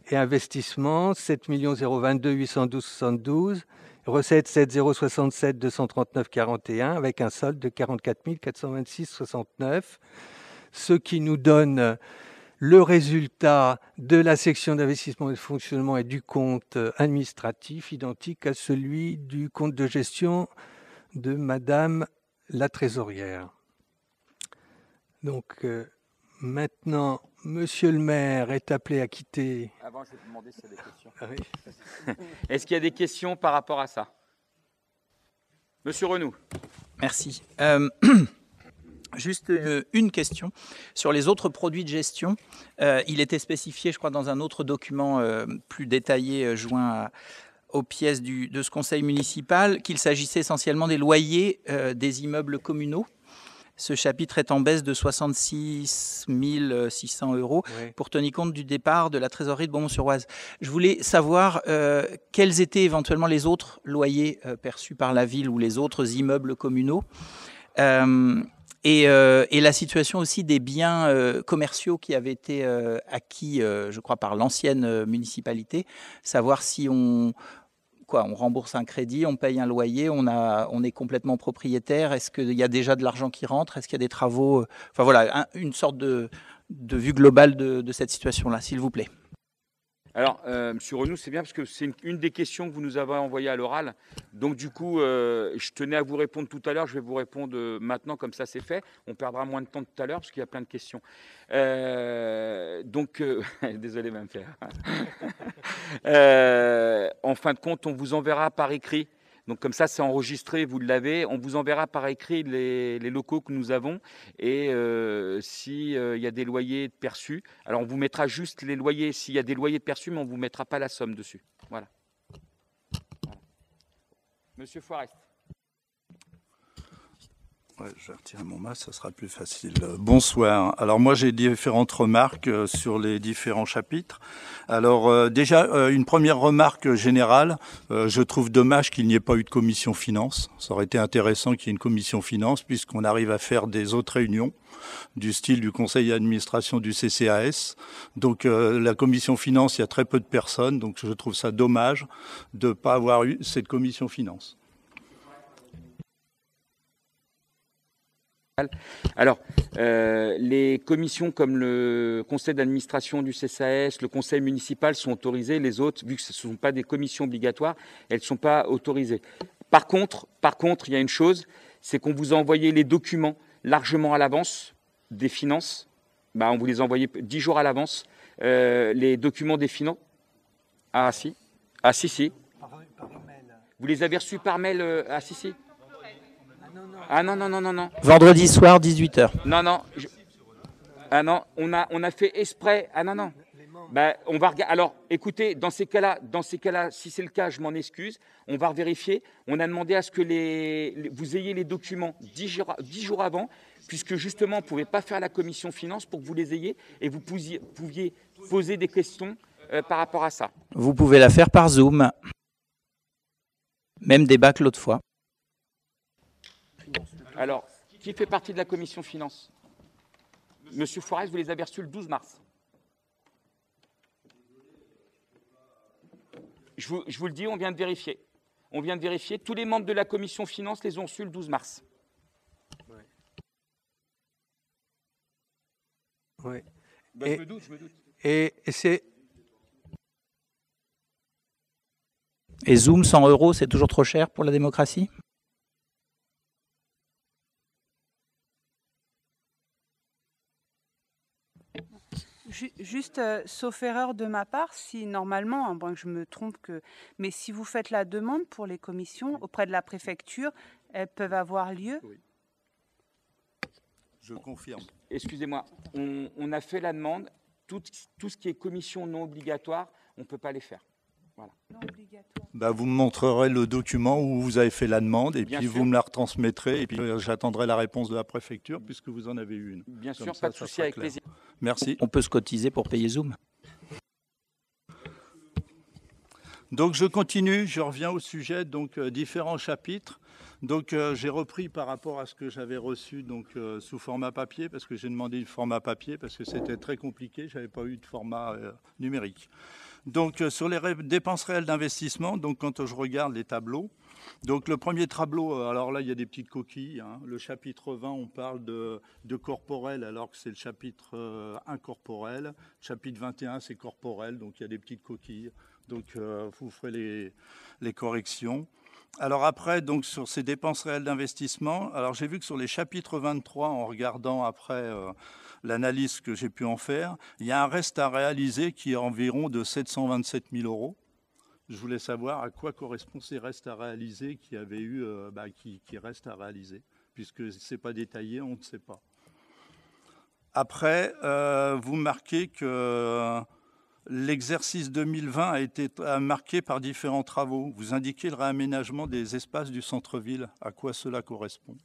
Et investissement, 7 022 812,72. Recettes 7 067 239,41 avec un solde de 44 426,69, ce qui nous donne le résultat de la section d'investissement et de fonctionnement et du compte administratif identique à celui du compte de gestion de Madame la trésorière. Donc maintenant, Monsieur le maire est appelé à quitter. Avant, je vais te demander s'il y a des questions. Ah oui. Est-ce qu'il y a des questions par rapport à ça? Monsieur Renoux. Merci. Juste une question sur les autres produits de gestion. Il était spécifié, je crois, dans un autre document plus détaillé joint aux pièces de ce conseil municipal, qu'il s'agissait essentiellement des loyers des immeubles communaux. Ce chapitre est en baisse de 66 600 € pour tenir compte du départ de la trésorerie de Beaumont-sur-Oise. Je voulais savoir quels étaient éventuellement les autres loyers perçus par la ville ou les autres immeubles communaux. Et la situation aussi des biens commerciaux qui avaient été acquis, je crois, par l'ancienne municipalité. Savoir si on rembourse un crédit, on paye un loyer, on est complètement propriétaire. Est-ce qu'il y a déjà de l'argent qui rentre? Est-ce qu'il y a des travaux? Enfin voilà, une sorte de vue globale de cette situation-là, s'il vous plaît. Alors, Monsieur Renou, c'est bien parce que c'est une des questions que vous nous avez envoyées à l'oral. Donc, du coup, je tenais à vous répondre tout à l'heure. Je vais vous répondre maintenant, comme ça c'est fait. On perdra moins de temps tout à l'heure parce qu'il y a plein de questions. Désolé, Mme Fer. En fin de compte, on vous enverra par écrit. Donc comme ça, c'est enregistré, vous l'avez. On vous enverra par écrit les locaux que nous avons et s'il y a des loyers perçus. Alors on vous mettra juste les loyers s'il y a des loyers perçus, mais on ne vous mettra pas la somme dessus. Voilà. Monsieur Forest. Ouais, je vais retirer mon masque, ça sera plus facile. Bonsoir. Alors moi j'ai différentes remarques sur les différents chapitres. Alors déjà une première remarque générale, je trouve dommage qu'il n'y ait pas eu de commission finance. Ça aurait été intéressant qu'il y ait une commission finance puisqu'on arrive à faire des autres réunions du style du conseil d'administration du CCAS. Donc la commission finance, il y a très peu de personnes, donc je trouve ça dommage de ne pas avoir eu cette commission finance. Alors, les commissions comme le conseil d'administration du CCAS, le conseil municipal sont autorisées. Les autres, vu que ce ne sont pas des commissions obligatoires, elles ne sont pas autorisées. Par contre, il y a une chose, c'est qu'on vous a envoyé les documents largement à l'avance des finances. On vous les a envoyés 10 jours à l'avance. Les documents des finances. Ah si. Par email. Vous les avez reçus par mail. Ah si. Ah non. Vendredi soir, 18h. Non. Ah non, on a fait exprès. Ah non. On va regarder. Alors, écoutez, dans ces cas-là, si c'est le cas, je m'en excuse. On va vérifier. On a demandé à ce que vous ayez les documents 10 jours avant, puisque justement, on ne pouvait pas faire la commission finance pour que vous les ayez et vous pouviez poser des questions par rapport à ça. Vous pouvez la faire par Zoom. Même débat que l'autre fois. Alors, qui fait partie de la commission finance? Monsieur Forest, vous les avez reçus le 12 mars. Je vous le dis, on vient de vérifier. Tous les membres de la commission finance les ont reçus le 12 mars. Oui. Je me doute. Et Zoom, 100 €, c'est toujours trop cher pour la démocratie? Juste, sauf erreur de ma part, si normalement, bon, je me trompe, mais si vous faites la demande pour les commissions auprès de la préfecture, elles peuvent avoir lieu? Oui. Je confirme. Excusez-moi, on a fait la demande. Tout ce qui est commission non obligatoire, on ne peut pas les faire. Voilà. Non obligatoire. Vous me montrerez le document où vous avez fait la demande et Bien puis sûr. vous me la retransmettrez et puis j'attendrai la réponse de la préfecture puisque vous en avez eu une. Bien Comme sûr, ça, pas de ça souci, sera avec clair. plaisir. Merci. On peut se cotiser pour payer Zoom. Donc je continue, je reviens au sujet, donc différents chapitres. Donc j'ai repris par rapport à ce que j'avais reçu sous format papier, parce que j'ai demandé du format papier, parce que c'était très compliqué, je n'avais pas eu de format numérique. Donc sur les dépenses réelles d'investissement, donc quand je regarde les tableaux, donc le premier tableau, alors là il y a des petites coquilles, hein. Le chapitre 20 on parle de corporel alors que c'est le chapitre incorporel, le chapitre 21 c'est corporel, donc il y a des petites coquilles, donc vous ferez les corrections. Alors après, donc sur ces dépenses réelles d'investissement, alors j'ai vu que sur les chapitres 23, en regardant après l'analyse que j'ai pu en faire, il y a un reste à réaliser qui est environ de 727 000 €. Je voulais savoir à quoi correspondent ces restes à réaliser qui avaient eu, qui restent à réaliser. puisque ce n'est pas détaillé, on ne sait pas. Après, vous marquez que l'exercice 2020 a été marqué par différents travaux. Vous indiquez le réaménagement des espaces du centre-ville. À quoi cela correspond?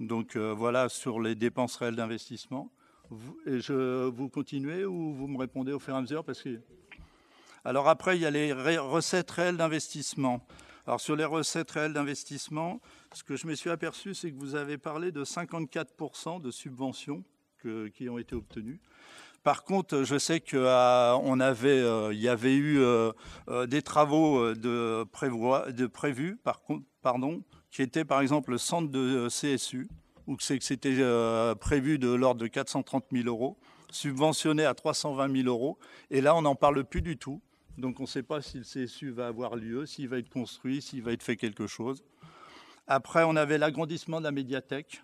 Donc voilà sur les dépenses réelles d'investissement. Vous continuez ou vous me répondez au fur et à mesure parce que... Alors après, il y a les recettes réelles d'investissement. Alors sur les recettes réelles d'investissement, ce que je me suis aperçu, c'est que vous avez parlé de 54% de subventions qui ont été obtenues. Par contre, je sais qu'il y avait eu des travaux prévus, qui étaient par exemple le centre de CSU, où c'était prévu de l'ordre de 430 000 euros, subventionné à 320 000 euros. Et là, on n'en parle plus du tout. Donc, on ne sait pas si le CSU va avoir lieu, s'il va être construit, s'il va être fait quelque chose. Après, on avait l'agrandissement de la médiathèque,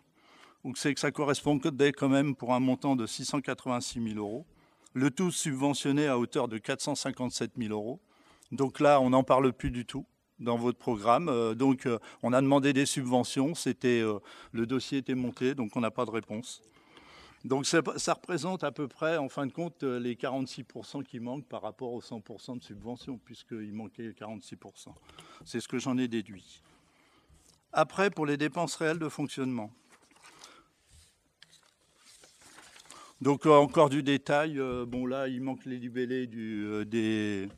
où c'est que ça correspondait quand même pour un montant de 686 000 euros. Le tout subventionné à hauteur de 457 000 euros. Donc là, on n'en parle plus du tout dans votre programme. Donc, on a demandé des subventions. Le dossier était monté, donc on n'a pas de réponse. Donc, ça représente à peu près, en fin de compte, les 46% qui manquent par rapport aux 100% de subventions, puisqu'il manquait 46%. C'est ce que j'en ai déduit. Après, pour les dépenses réelles de fonctionnement. Donc, encore du détail. Bon, là, il manque les libellés des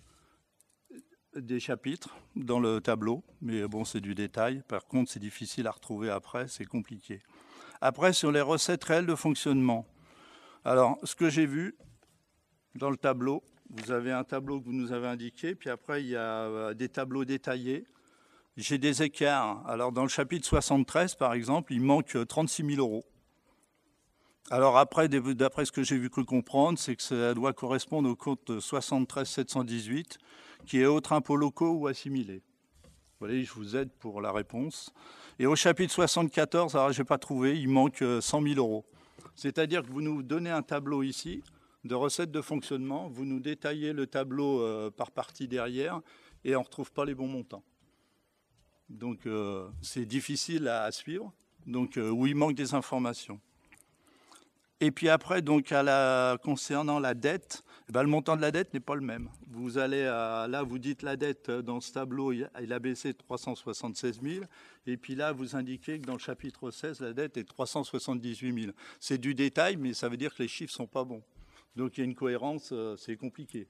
chapitres dans le tableau. Mais bon, c'est du détail. Par contre, c'est difficile à retrouver après. C'est compliqué. Après, sur les recettes réelles de fonctionnement. Alors, ce que j'ai vu dans le tableau, vous avez un tableau que vous nous avez indiqué, puis après, il y a des tableaux détaillés. J'ai des écarts. Alors, dans le chapitre 73, par exemple, il manque 36 000 euros. Alors après, d'après ce que j'ai vu que comprendre, c'est que ça doit correspondre au compte 73 718, qui est autres impôts locaux ou assimilés. Vous voyez, je vous aide pour la réponse. Et au chapitre 74, alors je n'ai pas trouvé, il manque 100 000 euros. C'est-à-dire que vous nous donnez un tableau ici de recettes de fonctionnement, vous nous détaillez le tableau par partie derrière et on ne retrouve pas les bons montants. Donc c'est difficile à suivre, donc où il manque des informations. Et puis après, donc concernant la dette, le montant de la dette n'est pas le même. Vous allez là, vous dites la dette dans ce tableau, il a baissé de 376 000. Et puis là, vous indiquez que dans le chapitre 16, la dette est de 378 000. C'est du détail, mais ça veut dire que les chiffres ne sont pas bons. Donc il y a une cohérence, c'est compliqué.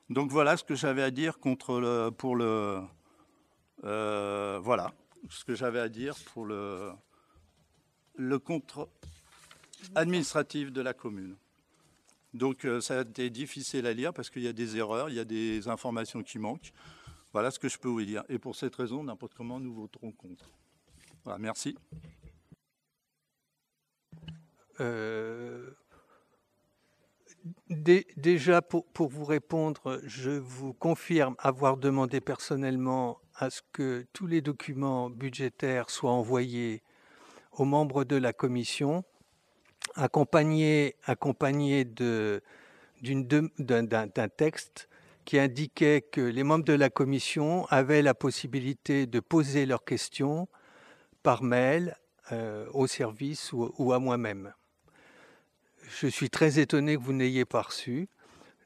Donc voilà ce que j'avais à dire voilà ce que j'avais à dire pour le compte administratif de la commune. Donc ça a été difficile à lire parce qu'il y a des erreurs, il y a des informations qui manquent. Voilà ce que je peux vous dire. Et pour cette raison, n'importe comment, nous voterons contre. Voilà, merci. Déjà, pour vous répondre, je vous confirme avoir demandé personnellement à ce que tous les documents budgétaires soient envoyés aux membres de la commission, accompagné d'un texte qui indiquait que les membres de la commission avaient la possibilité de poser leurs questions par mail au service ou à moi-même. Je suis très étonné que vous n'ayez pas reçu.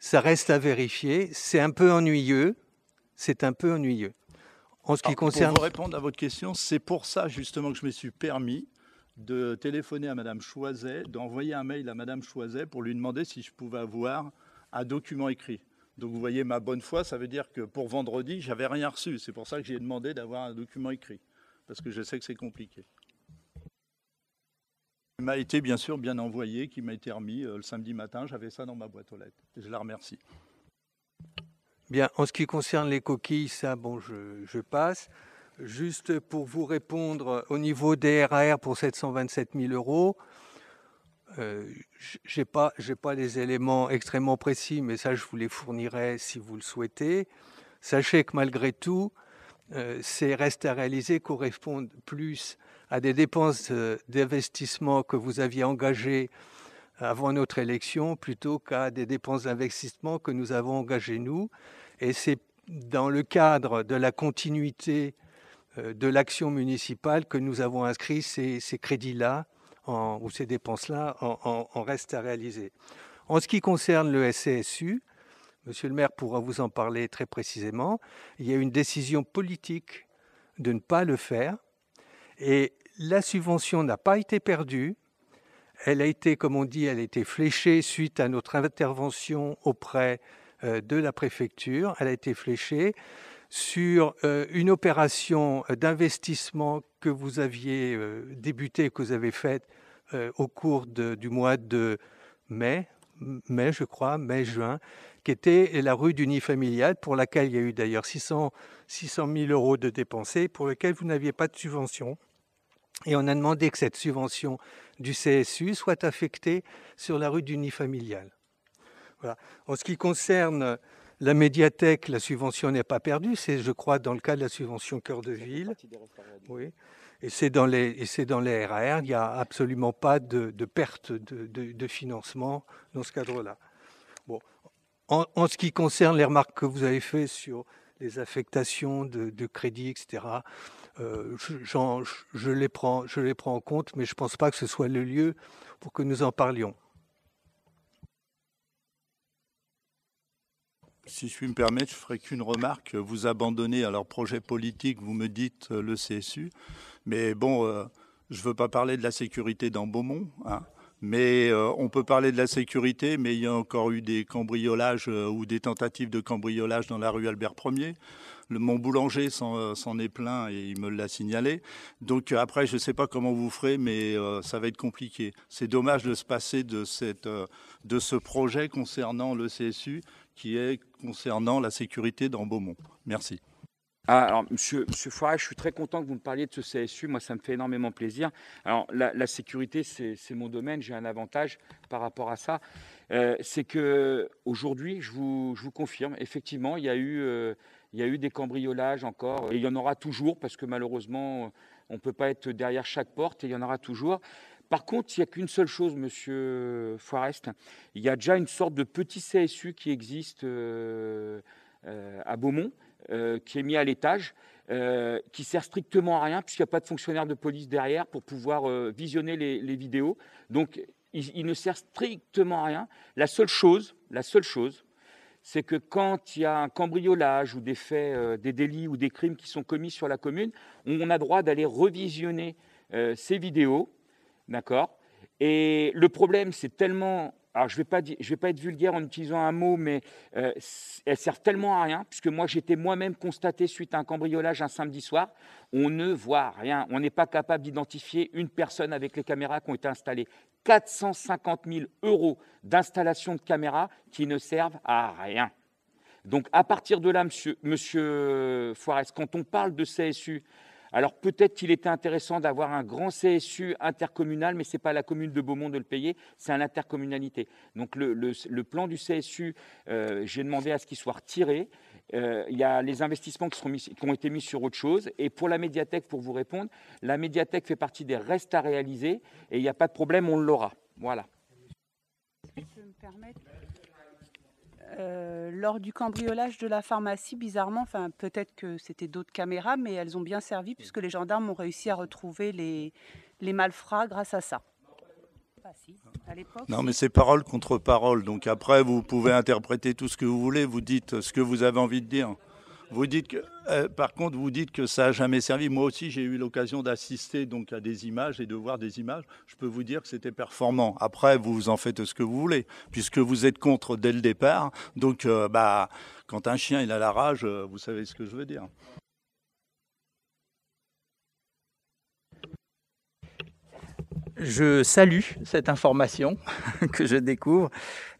Ça reste à vérifier. C'est un peu ennuyeux. En ce qui concerne... Pour vous répondre à votre question, c'est pour ça justement que je me suis permis de téléphoner à Madame Choiset, d'envoyer un mail à Madame Choiset pour lui demander si je pouvais avoir un document écrit. Donc vous voyez ma bonne foi, ça veut dire que pour vendredi, j'avais rien reçu. C'est pour ça que j'ai demandé d'avoir un document écrit, parce que je sais que c'est compliqué. Il m'a été bien sûr bien envoyé, qui m'a été remis le samedi matin. J'avais ça dans ma boîte aux lettres. Et je la remercie. Bien, en ce qui concerne les coquilles, ça, bon, je passe. Juste pour vous répondre, au niveau des RAR pour 727 000 euros, je n'ai pas les éléments extrêmement précis, mais ça, je vous les fournirai si vous le souhaitez. Sachez que malgré tout, ces restes à réaliser correspondent plus à des dépenses d'investissement que vous aviez engagées avant notre élection plutôt qu'à des dépenses d'investissement que nous avons engagées nous. Et c'est dans le cadre de la continuité de l'action municipale que nous avons inscrit ces crédits-là ou ces dépenses-là en reste à réaliser. En ce qui concerne le SCSU, Monsieur le maire pourra vous en parler très précisément, il y a une décision politique de ne pas le faire et la subvention n'a pas été perdue. Elle a été, comme on dit, elle a été fléchée suite à notre intervention auprès de la préfecture. Elle a été fléchée sur une opération d'investissement que vous aviez débutée, que vous avez faite au cours du mois de mai, je crois, mai-juin, qui était la rue d'unifamilial, pour laquelle il y a eu d'ailleurs 600 000 € de dépensés, pour lequel vous n'aviez pas de subvention. Et on a demandé que cette subvention du CSU soit affectée sur la rue d'unifamilial. Voilà. En ce qui concerne la médiathèque, la subvention n'est pas perdue. C'est, je crois, dans le cas de la subvention Cœur de Ville. Oui. Et c'est dans les RAR. Il n'y a absolument pas de perte de financement dans ce cadre-là. Bon. En ce qui concerne les remarques que vous avez faites sur les affectations de crédits, etc., je les prends en compte, mais je ne pense pas que ce soit le lieu pour que nous en parlions. Si je puis me permettre, je ne ferai qu'une remarque. Vous abandonnez à leur projet politique, vous me dites le CSU. Mais bon, je ne veux pas parler de la sécurité dans Beaumont, hein. Mais on peut parler de la sécurité, mais il y a encore eu des cambriolages ou des tentatives de cambriolage dans la rue Albert Ier. Mon boulanger s'en est plaint et il me l'a signalé. Donc après, je ne sais pas comment vous ferez, mais ça va être compliqué. C'est dommage de se passer de ce projet concernant le CSU qui est concernant la sécurité dans Beaumont. Merci. Alors, monsieur Foiret, je suis très content que vous me parliez de ce CSU. Moi, ça me fait énormément plaisir. Alors, la sécurité, c'est mon domaine. J'ai un avantage par rapport à ça. C'est qu'aujourd'hui, je vous confirme, effectivement, il y a eu des cambriolages encore. Et il y en aura toujours, parce que malheureusement, on ne peut pas être derrière chaque porte, et il y en aura toujours. Par contre, il n'y a qu'une seule chose, monsieur Forest. Il y a déjà une sorte de petit CSU qui existe à Beaumont, qui est mis à l'étage, qui sert strictement à rien, puisqu'il n'y a pas de fonctionnaire de police derrière pour pouvoir visionner les vidéos. Donc, il ne sert strictement à rien. La seule chose, c'est que quand il y a un cambriolage ou des faits, des délits ou des crimes qui sont commis sur la commune, on a droit d'aller revisionner ces vidéos. D'accord. Et le problème, c'est tellement... Alors, je vais pas être vulgaire en utilisant un mot, mais elles servent tellement à rien, puisque moi, j'étais moi-même constaté suite à un cambriolage un samedi soir. On ne voit rien. On n'est pas capable d'identifier une personne avec les caméras qui ont été installées. 450 000 € d'installation de caméras qui ne servent à rien. Donc, à partir de là, monsieur Forest, quand on parle de CSU, alors peut-être qu'il était intéressant d'avoir un grand CSU intercommunal, mais ce n'est pas la commune de Beaumont de le payer, c'est à l'intercommunalité. Donc le plan du CSU, j'ai demandé à ce qu'il soit retiré. Il y a les investissements qui ont été mis sur autre chose. Et pour la médiathèque, pour vous répondre, la médiathèque fait partie des restes à réaliser et il n'y a pas de problème, on l'aura. Voilà. Je peux me permettre lors du cambriolage de la pharmacie, bizarrement, peut-être que c'était d'autres caméras, mais elles ont bien servi puisque les gendarmes ont réussi à retrouver les malfrats grâce à ça. À l'époque, non, mais c'est parole contre parole. Donc après, vous pouvez interpréter tout ce que vous voulez. Vous dites ce que vous avez envie de dire. Vous dites que, par contre, vous dites que ça n'a jamais servi. Moi aussi, j'ai eu l'occasion d'assister donc à des images et de voir des images. Je peux vous dire que c'était performant. Après, vous en faites ce que vous voulez, puisque vous êtes contre dès le départ. Donc, quand un chien il a la rage, vous savez ce que je veux dire. Je salue cette information que je découvre.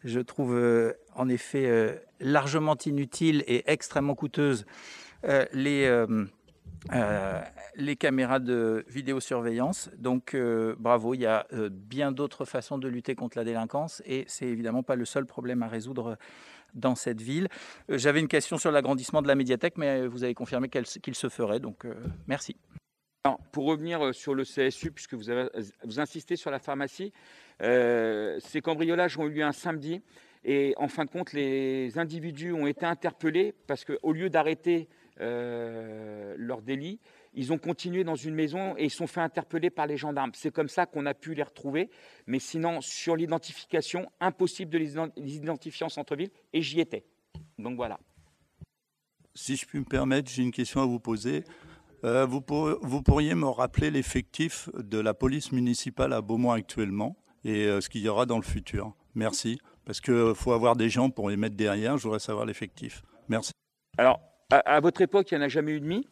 Je trouve en effet largement inutile et extrêmement coûteuse les caméras de vidéosurveillance. Donc bravo, il y a bien d'autres façons de lutter contre la délinquance et c'est évidemment pas le seul problème à résoudre dans cette ville. J'avais une question sur l'agrandissement de la médiathèque, mais vous avez confirmé qu'il se ferait, donc merci. Alors, pour revenir sur le CSU, puisque vous insistez sur la pharmacie, ces cambriolages ont eu lieu un samedi et en fin de compte, les individus ont été interpellés parce qu'au lieu d'arrêter leur délit, ils ont continué dans une maison et ils sont fait interpeller par les gendarmes. C'est comme ça qu'on a pu les retrouver. Mais sinon, sur l'identification, impossible de les identifier en centre-ville et j'y étais. Donc voilà. Si je puis me permettre, j'ai une question à vous poser. Vous pourriez me rappeler l'effectif de la police municipale à Beaumont actuellement et ce qu'il y aura dans le futur? Merci. Parce qu'il faut avoir des gens pour les mettre derrière. Je voudrais savoir l'effectif. Merci. Alors, à votre époque, il n'y en a jamais eu de mis.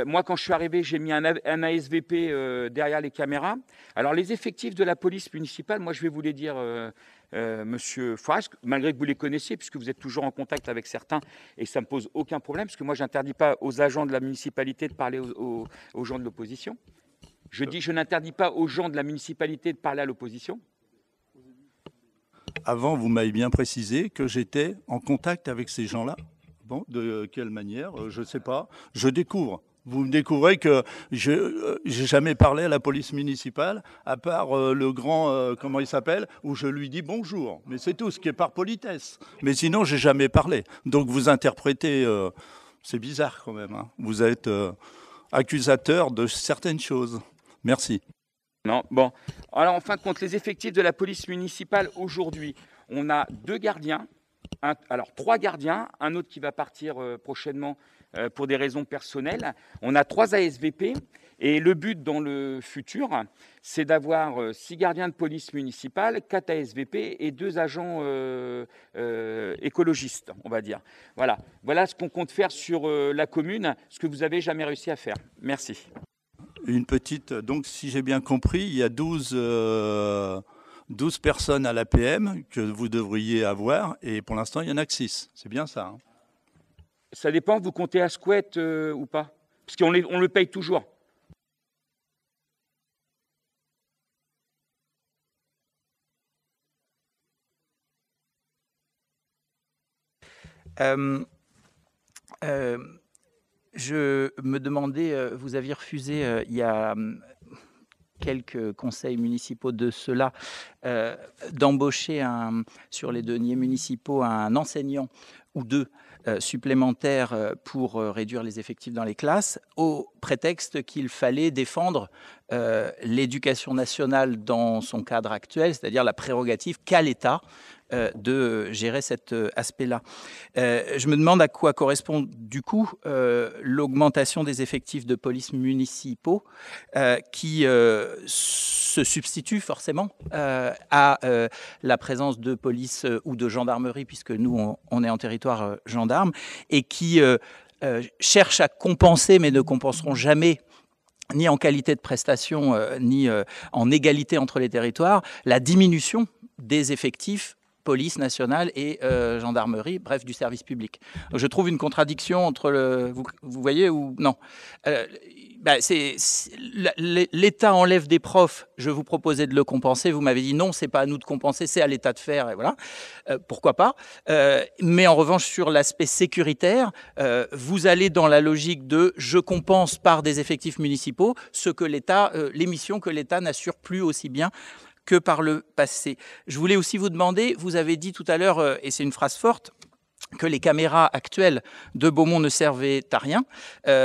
Moi, quand je suis arrivé, j'ai mis un ASVP derrière les caméras. Alors, les effectifs de la police municipale, moi, je vais vous les dire, Monsieur Forest, malgré que vous les connaissiez, puisque vous êtes toujours en contact avec certains, et ça ne me pose aucun problème, parce que moi, je n'interdis pas aux agents de la municipalité de parler aux gens de l'opposition. Je dis, je n'interdis pas aux gens de la municipalité de parler à l'opposition. Avant, vous m'avez bien précisé que j'étais en contact avec ces gens-là. Bon, de quelle manière? Je ne sais pas. Je découvre. Vous me découvrez que je n'ai jamais parlé à la police municipale, à part le grand, comment il s'appelle, où je lui dis bonjour. Mais c'est tout, ce qui est par politesse. Mais sinon, je n'ai jamais parlé. Donc vous interprétez, c'est bizarre quand même. Hein. Vous êtes accusateur de certaines choses. Merci. Non, bon. Alors, en fin de compte, les effectifs de la police municipale aujourd'hui, on a 2 gardiens. Alors 3 gardiens, un autre qui va partir prochainement pour des raisons personnelles. On a 3 ASVP et le but dans le futur, c'est d'avoir 6 gardiens de police municipale, 4 ASVP et 2 agents écologistes, on va dire. Voilà ce qu'on compte faire sur la commune, ce que vous n'avez jamais réussi à faire. Merci. Une petite, donc si j'ai bien compris, il y a 12 personnes à l'APM que vous devriez avoir, et pour l'instant, il n'y en a que 6. C'est bien ça, hein? Ça dépend, vous comptez à Squat ou pas? Parce qu'on le paye toujours. Je me demandais, vous aviez refusé il y a quelques conseils municipaux de cela, d'embaucher sur les deniers municipaux un enseignant ou 2 supplémentaires pour réduire les effectifs dans les classes, au prétexte qu'il fallait défendre l'éducation nationale dans son cadre actuel, c'est-à-dire la prérogative qu'a l'État de gérer cet aspect-là. Je me demande à quoi correspond du coup l'augmentation des effectifs de police municipaux qui se substitue forcément à la présence de police ou de gendarmerie, puisque nous, on est en territoire gendarme, et qui cherchent à compenser, mais ne compenseront jamais, ni en qualité de prestation, ni en égalité entre les territoires, la diminution des effectifs police nationale et gendarmerie, bref, du service public. Donc, je trouve une contradiction entre vous voyez ou non? L'État enlève des profs, je vous proposais de le compenser, vous m'avez dit non, c'est pas à nous de compenser, c'est à l'État de faire, et voilà, pourquoi pas. Mais en revanche, sur l'aspect sécuritaire, vous allez dans la logique de je compense par des effectifs municipaux ce que l'État, les missions que l'État n'assure plus aussi bien que par le passé. Je voulais aussi vous demander, vous avez dit tout à l'heure, et c'est une phrase forte, que les caméras actuelles de Beaumont ne servaient à rien,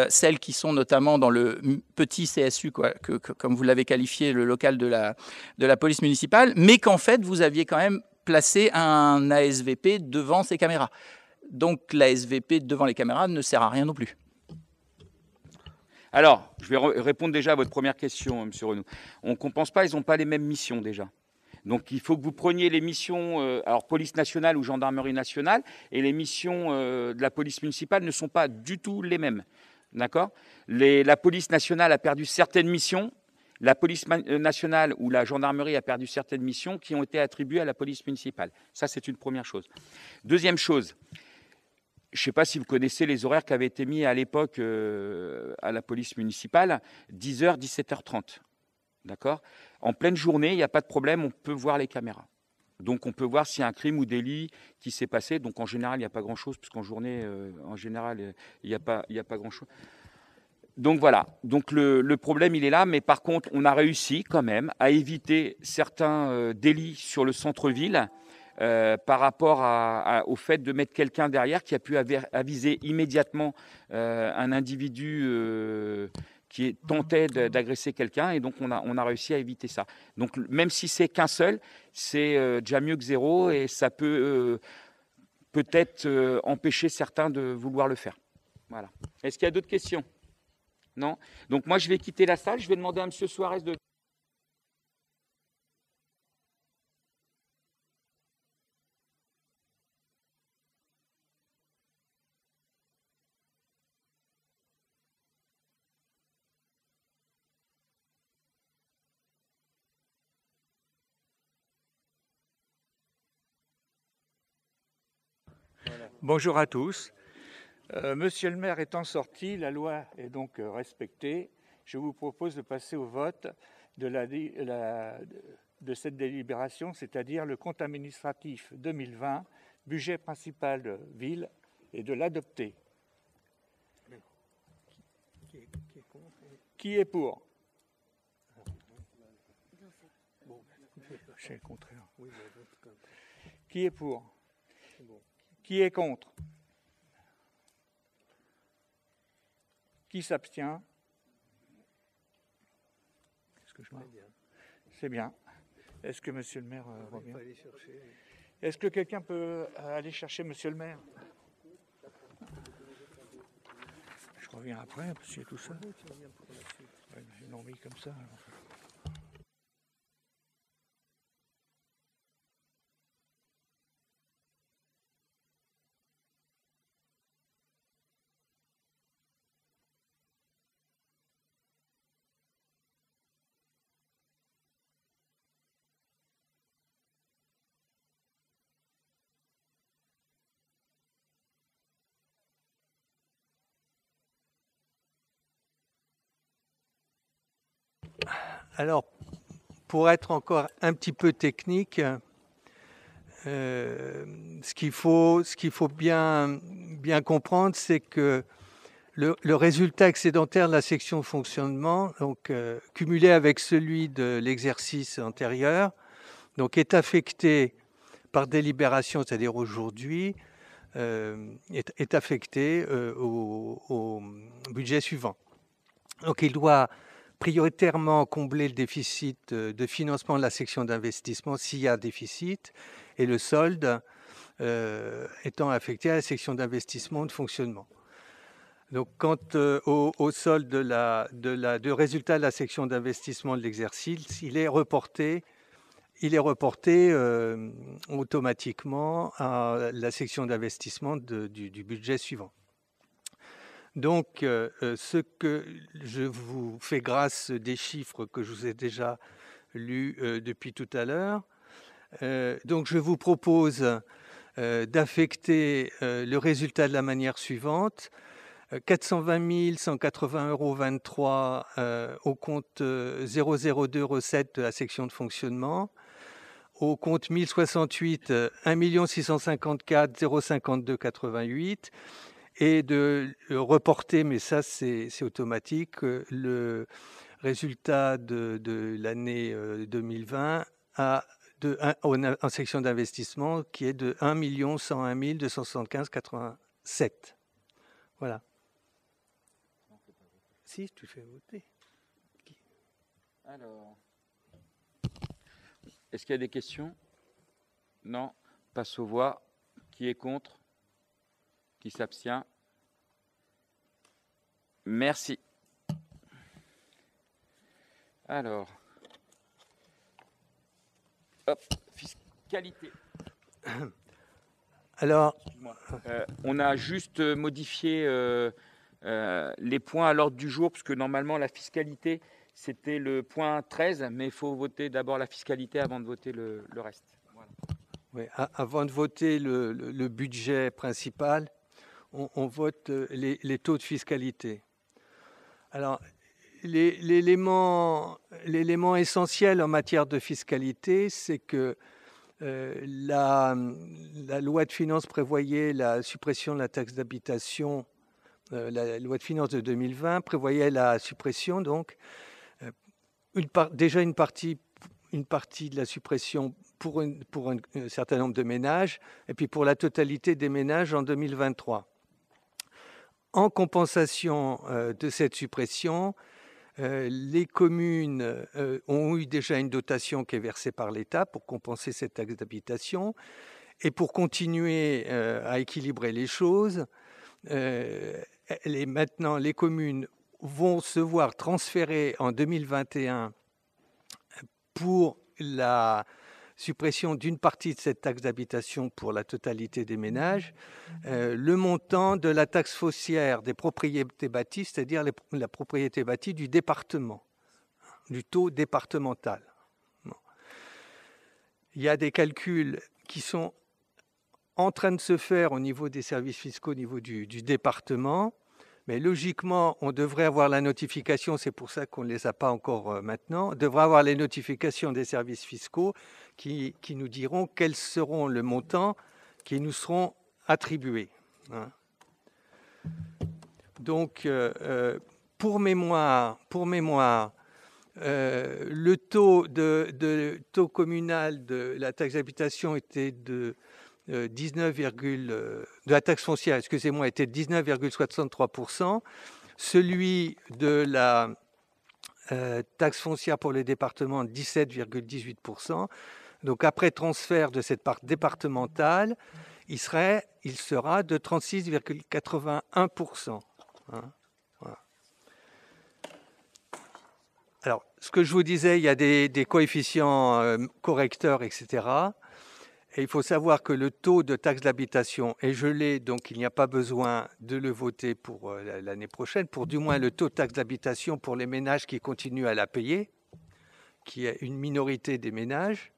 celles qui sont notamment dans le petit CSU, quoi, comme vous l'avez qualifié, le local de la police municipale, mais qu'en fait, vous aviez quand même placé un ASVP devant ces caméras. Donc l'ASVP devant les caméras ne sert à rien non plus. Alors, je vais répondre déjà à votre première question, M. Renaud. On ne compense pas, ils n'ont pas les mêmes missions déjà. Donc, il faut que vous preniez les missions, alors police nationale ou gendarmerie nationale, et les missions de la police municipale ne sont pas du tout les mêmes. D'accord? La police nationale a perdu certaines missions, la police nationale ou la gendarmerie a perdu certaines missions qui ont été attribuées à la police municipale. Ça, c'est une première chose. Deuxième chose, je ne sais pas si vous connaissez les horaires qui avaient été mis à l'époque à la police municipale, 10h, 17h30. D'accord? En pleine journée, il n'y a pas de problème, on peut voir les caméras. Donc on peut voir s'il y a un crime ou délit qui s'est passé. Donc en général, il n'y a pas grand-chose, puisqu'en journée, en général, il n'y a pas grand-chose. Donc voilà, donc le problème, il est là. Mais par contre, on a réussi quand même à éviter certains délits sur le centre-ville par rapport au fait de mettre quelqu'un derrière qui a pu aviser immédiatement un individu qui tentait d'agresser quelqu'un, et donc on a réussi à éviter ça. Donc même si c'est qu'un seul, c'est déjà mieux que zéro, et ça peut peut-être empêcher certains de vouloir le faire. Voilà. Est-ce qu'il y a d'autres questions? Non? Donc moi je vais quitter la salle, je vais demander à M. Suarez de... Bonjour à tous. Monsieur le maire étant sorti, la loi est donc respectée. Je vous propose de passer au vote de cette délibération, c'est-à-dire le compte administratif 2020, budget principal de ville, et de l'adopter. Qui est pour? C'est le contraire. Qui est pour? Qui est contre? Qui s'abstient? C'est bien. Est-ce que monsieur le maire revient? Est-ce que quelqu'un peut aller chercher monsieur le maire? Je reviens après, parce qu'il y a tout ça. J'ai une envie comme ça. Alors. Alors, pour être encore un petit peu technique, ce qu'il faut bien comprendre, c'est que le résultat excédentaire de la section de fonctionnement, donc cumulé avec celui de l'exercice antérieur, donc est affecté par délibération, c'est-à-dire aujourd'hui, est affecté au budget suivant. Donc il doit prioritairement combler le déficit de financement de la section d'investissement s'il y a déficit, et le solde étant affecté à la section d'investissement de fonctionnement. Donc, quant au solde de résultat de la section d'investissement de l'exercice, il est reporté automatiquement à la section d'investissement du budget suivant. Donc, ce que je vous fais grâce des chiffres que je vous ai déjà lus depuis tout à l'heure. Donc, je vous propose d'affecter le résultat de la manière suivante. 420 180,23 € au compte 002 recettes de la section de fonctionnement, au compte 1068 1 654 052,88, et de reporter, mais ça c'est automatique, le résultat de l'année 2020 en section d'investissement qui est de 1 101 275,87. Voilà. Si, tu fais voter. Alors, est-ce qu'il y a des questions? Non. Passe aux voix. Qui est contre? Qui s'abstient? Merci. Alors, hop, fiscalité. Alors, on a juste modifié les points à l'ordre du jour, parce que normalement la fiscalité, c'était le point 13, mais il faut voter d'abord la fiscalité avant de voter le reste. Voilà. Oui, avant de voter le budget principal, on vote les taux de fiscalité. Alors, l'élément essentiel en matière de fiscalité, c'est que la loi de finances prévoyait la suppression de la taxe d'habitation. La loi de finances de 2020 prévoyait la suppression, donc, déjà une partie une partie de la suppression pour un certain nombre de ménages, et puis pour la totalité des ménages en 2023. En compensation de cette suppression, les communes ont eu déjà une dotation qui est versée par l'État pour compenser cette taxe d'habitation. Et pour continuer à équilibrer les choses, maintenant les communes vont se voir transférer en 2021 pour la suppression d'une partie de cette taxe d'habitation pour la totalité des ménages, le montant de la taxe foncière des propriétés bâties, c'est-à-dire la propriété bâtie du département, du taux départemental. Bon. Il y a des calculs qui sont en train de se faire au niveau des services fiscaux, au niveau du département, mais logiquement, on devrait avoir la notification, c'est pour ça qu'on ne les a pas encore maintenant, on devrait avoir les notifications des services fiscaux qui nous diront quels seront le montant qui nous seront attribués. Hein. Donc, pour mémoire, le taux communal de la taxe d'habitation était de 19, de la taxe foncière, excusez-moi, était de 19,63%. Celui de la taxe foncière pour les départements, 17,18%. Donc après transfert de cette part départementale, il sera de 36,81%. Hein, voilà. Alors, ce que je vous disais, il y a des coefficients correcteurs, etc. Et il faut savoir que le taux de taxe d'habitation est gelé, donc il n'y a pas besoin de le voter pour l'année prochaine, pour du moins le taux de taxe d'habitation pour les ménages qui continuent à la payer, qui est une minorité des ménages.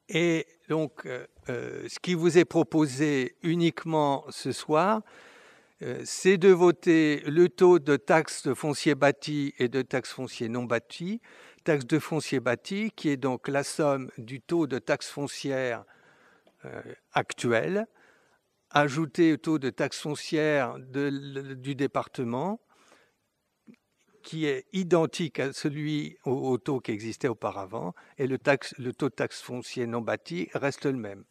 Et donc, ce qui vous est proposé uniquement ce soir, c'est de voter le taux de taxe de foncier bâti et de taxe foncier non bâti, taxe de foncier bâti, qui est donc la somme du taux de taxe foncière actuel, ajouté au taux de taxe foncière du département, qui est identique à celui au taux qui existait auparavant, et le taux de taxe foncier non bâti reste le même.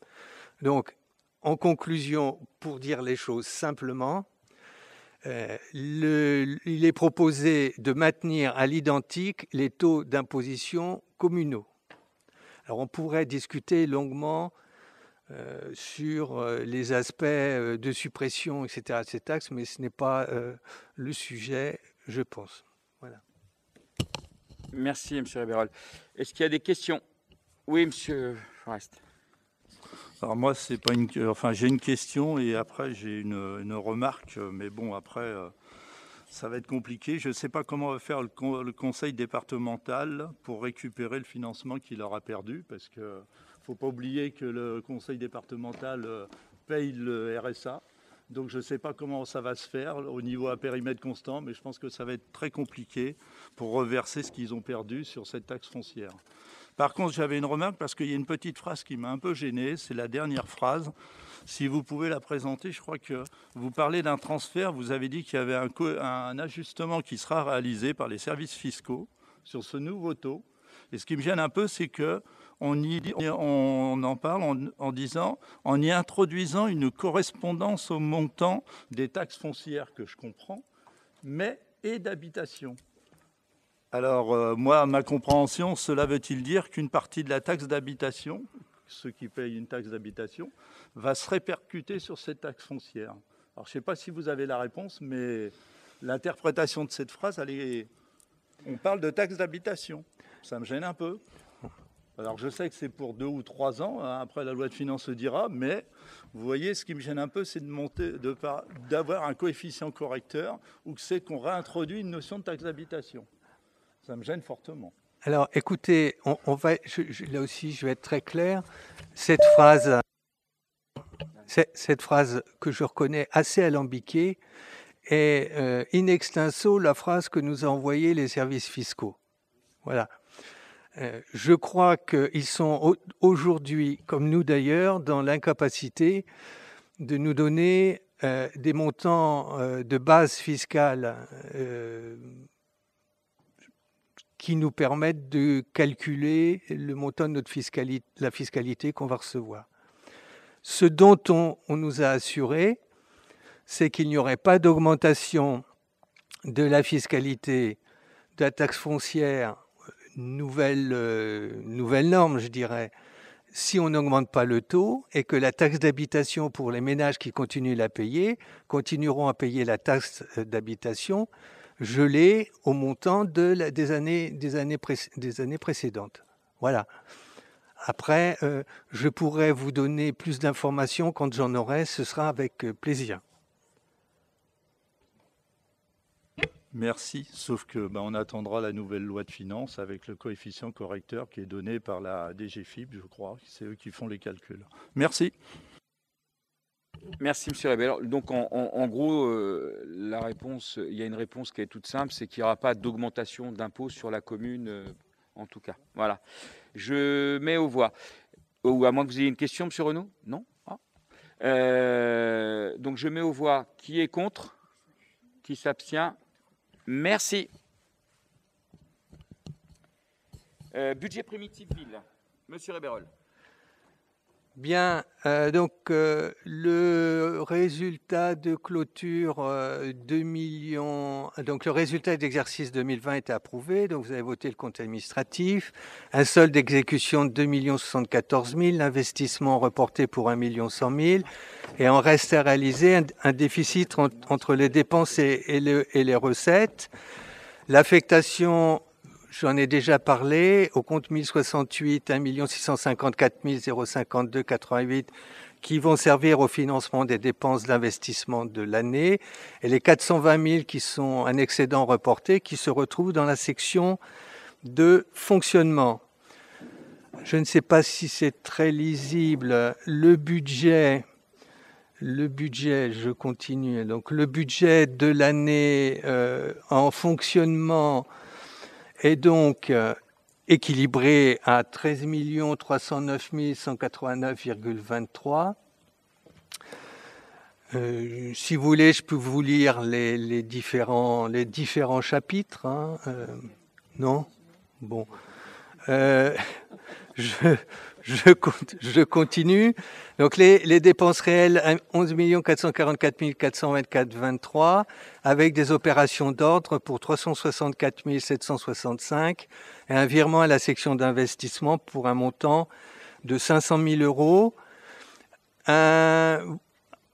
Donc, en conclusion, pour dire les choses simplement, il est proposé de maintenir à l'identique les taux d'imposition communaux. Alors on pourrait discuter longuement sur les aspects de suppression, etc., de ces taxes, mais ce n'est pas le sujet, je pense. Voilà. Merci, M. Ribérol. Est-ce qu'il y a des questions? Oui, M. Forest. Alors moi, c'est pas j'ai une question et après j'ai une remarque, mais bon, après, ça va être compliqué. Je ne sais pas comment va faire le conseil départemental pour récupérer le financement qu'il aura perdu, parce qu'il ne faut pas oublier que le conseil départemental paye le RSA. Donc je ne sais pas comment ça va se faire au niveau à périmètre constant, mais je pense que ça va être très compliqué pour reverser ce qu'ils ont perdu sur cette taxe foncière. Par contre, j'avais une remarque parce qu'il y a une petite phrase qui m'a un peu gêné, c'est la dernière phrase. Si vous pouvez la présenter, je crois que vous parlez d'un transfert, vous avez dit qu'il y avait un ajustement qui sera réalisé par les services fiscaux sur ce nouveau taux. Et ce qui me gêne un peu, c'est qu'on en parle en disant, en y introduisant une correspondance au montant des taxes foncières, que je comprends, mais et d'habitation. Alors, moi, à ma compréhension, cela veut-il dire qu'une partie de la taxe d'habitation, ceux qui payent une taxe d'habitation, va se répercuter sur cette taxe foncière? Alors, je ne sais pas si vous avez la réponse, mais l'interprétation de cette phrase, on parle de taxe d'habitation. Ça me gêne un peu. Alors, je sais que c'est pour 2 ou 3 ans, hein, après la loi de finances le dira, mais vous voyez, ce qui me gêne un peu, c'est d'avoir un coefficient correcteur ou que c'est qu'on réintroduit une notion de taxe d'habitation. Ça me gêne fortement. Alors, écoutez, là aussi, je vais être très clair. Cette phrase que je reconnais assez alambiquée est in extenso la phrase que nous ont envoyée les services fiscaux. Voilà. Je crois qu'ils sont aujourd'hui, comme nous d'ailleurs, dans l'incapacité de nous donner des montants de base fiscale qui nous permettent de calculer le montant de la fiscalité qu'on va recevoir. Ce dont on nous a assuré, c'est qu'il n'y aurait pas d'augmentation de la fiscalité, de la taxe foncière, nouvelle norme, je dirais, si on n'augmente pas le taux, et que la taxe d'habitation pour les ménages qui continuent à la payer, continueront à payer la taxe d'habitation gelée au montant des années précédentes. Voilà. Après, je pourrais vous donner plus d'informations quand j'en aurai, ce sera avec plaisir. Merci, sauf que on attendra la nouvelle loi de finances avec le coefficient correcteur qui est donné par la DGFiP, je crois. C'est eux qui font les calculs. Merci. Merci, M. Rébel. Donc, en gros, la réponse, il y a une réponse qui est toute simple, c'est qu'il n'y aura pas d'augmentation d'impôts sur la commune, en tout cas. Voilà. Je mets aux voix. Ou à moins que vous ayez une question, M. Renaud ? Non ? Donc, je mets aux voix. Qui est contre ? Qui s'abstient ? Merci. Budget primitif ville. Monsieur Réberol. Bien, donc le résultat de clôture 2 millions, donc le résultat d'exercice 2020 était approuvé, donc vous avez voté le compte administratif, un solde d'exécution de 2 074 000, l'investissement reporté pour 1 100 000, et en reste à réaliser un déficit entre les dépenses et les recettes. L'affectation, j'en ai déjà parlé, au compte 1068, 1 654 052 88 qui vont servir au financement des dépenses d'investissement de l'année, et les 420 000 qui sont un excédent reporté qui se retrouvent dans la section de fonctionnement. Je ne sais pas si c'est très lisible. Le budget, je continue. Donc le budget de l'année en fonctionnement est donc équilibré à 13 309 189,23. Si vous voulez, je peux vous lire les différents chapitres. Non ? Bon. Je continue. Donc les dépenses réelles, 11 444 424,23, avec des opérations d'ordre pour 364 765 et un virement à la section d'investissement pour un montant de 500 000 euros. Un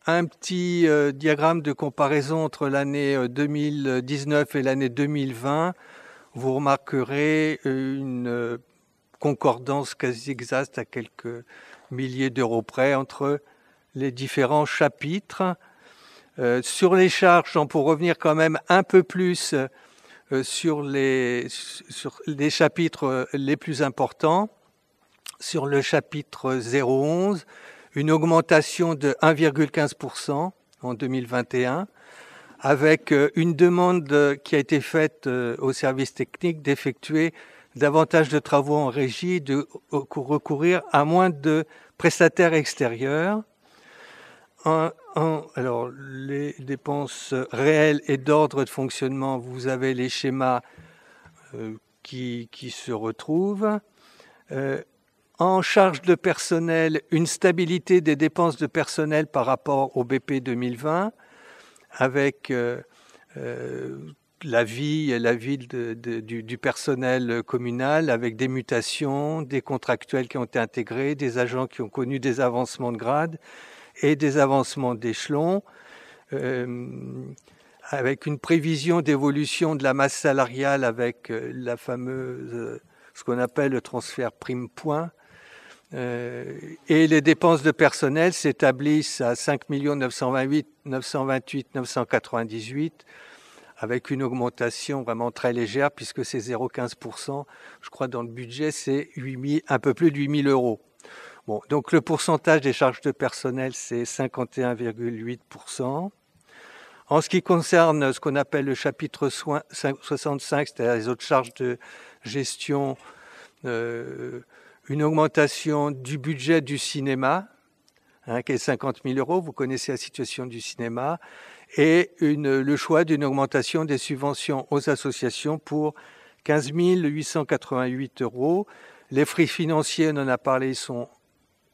petit diagramme de comparaison entre l'année 2019 et l'année 2020. Vous remarquerez une concordance quasi exacte à quelques milliers d'euros près entre les différents chapitres. Sur les charges, pour revenir quand même un peu plus sur les chapitres les plus importants, sur le chapitre 011, une augmentation de 1,15% en 2021, avec une demande qui a été faite au service technique d'effectuer davantage de travaux en régie, de recourir à moins de prestataires extérieurs. Alors, les dépenses réelles et d'ordre de fonctionnement, vous avez les schémas qui se retrouvent. En charge de personnel, une stabilité des dépenses de personnel par rapport au BP 2020, avec la vie du personnel communal, avec des mutations, des contractuels qui ont été intégrés, des agents qui ont connu des avancements de grade et des avancements d'échelon, avec une prévision d'évolution de la masse salariale avec la fameuse, ce qu'on appelle le transfert prime-point. Et les dépenses de personnel s'établissent à 5 928 998, avec une augmentation vraiment très légère, puisque c'est 0,15%. Je crois dans le budget, c'est un peu plus de 8 000 euros. Bon, donc le pourcentage des charges de personnel, c'est 51,8%. En ce qui concerne ce qu'on appelle le chapitre 65, c'est-à-dire les autres charges de gestion, une augmentation du budget du cinéma, qui est 50 000 euros, vous connaissez la situation du cinéma, et le choix d'une augmentation des subventions aux associations pour 15 888 €. Les frais financiers, on en a parlé, sont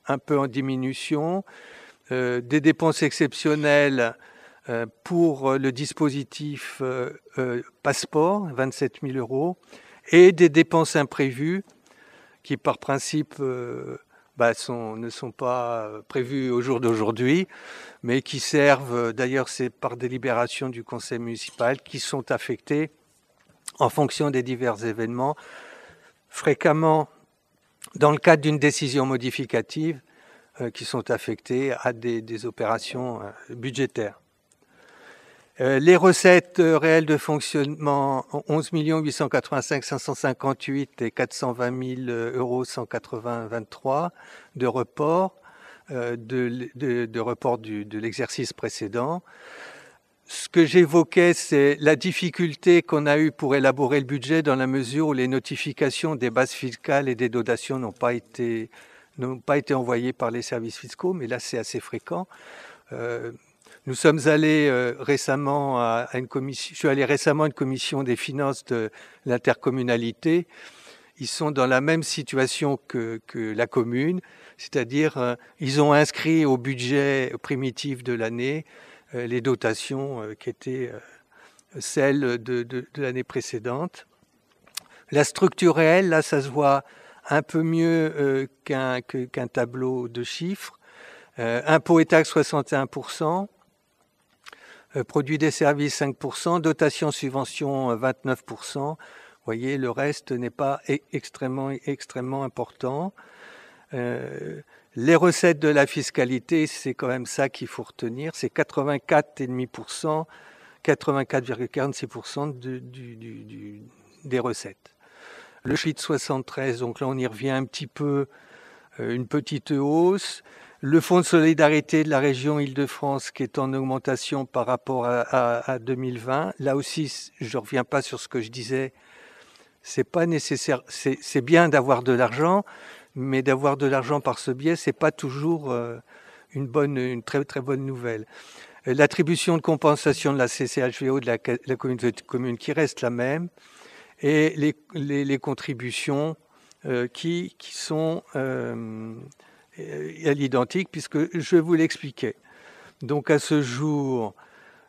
un peu en diminution. Des dépenses exceptionnelles pour le dispositif passeport, 27 000 €, et des dépenses imprévues qui, par principe, ne sont pas prévues au jour d'aujourd'hui, mais qui servent, d'ailleurs c'est par délibération du conseil municipal, qui sont affectées en fonction des divers événements, fréquemment dans le cadre d'une décision modificative, qui sont affectées à des opérations budgétaires. Les recettes réelles de fonctionnement, 11 885 558 et 420 000 183 € de report de l'exercice précédent. Ce que j'évoquais, c'est la difficulté qu'on a eue pour élaborer le budget dans la mesure où les notifications des bases fiscales et des dotations n'ont pas été envoyées par les services fiscaux, mais là c'est assez fréquent. Nous sommes allés récemment à une commission. Je suis allé récemment à une commission des finances de l'intercommunalité. Ils sont dans la même situation que la commune, c'est-à-dire ils ont inscrit au budget primitif de l'année les dotations qui étaient celles de l'année précédente. La structure réelle, là, ça se voit un peu mieux qu'un tableau de chiffres. Impôts et taxes 61%. Produits des services 5%, dotation subvention 29%. Vous voyez, le reste n'est pas extrêmement important. Les recettes de la fiscalité, c'est quand même ça qu'il faut retenir, c'est 84,5%, 84,46% des recettes. Le chapitre 73, donc là on y revient un petit peu, une petite hausse. Le fonds de solidarité de la région Île-de-France qui est en augmentation par rapport à 2020. Là aussi, je ne reviens pas sur ce que je disais. C'est pas nécessaire. C'est bien d'avoir de l'argent, mais d'avoir de l'argent par ce biais, c'est pas toujours une très très bonne nouvelle. L'attribution de compensation de la CCHVO de la communauté de communes qui reste la même, et les contributions qui sont à l'identique, puisque je vous l'expliquais. Donc à ce jour,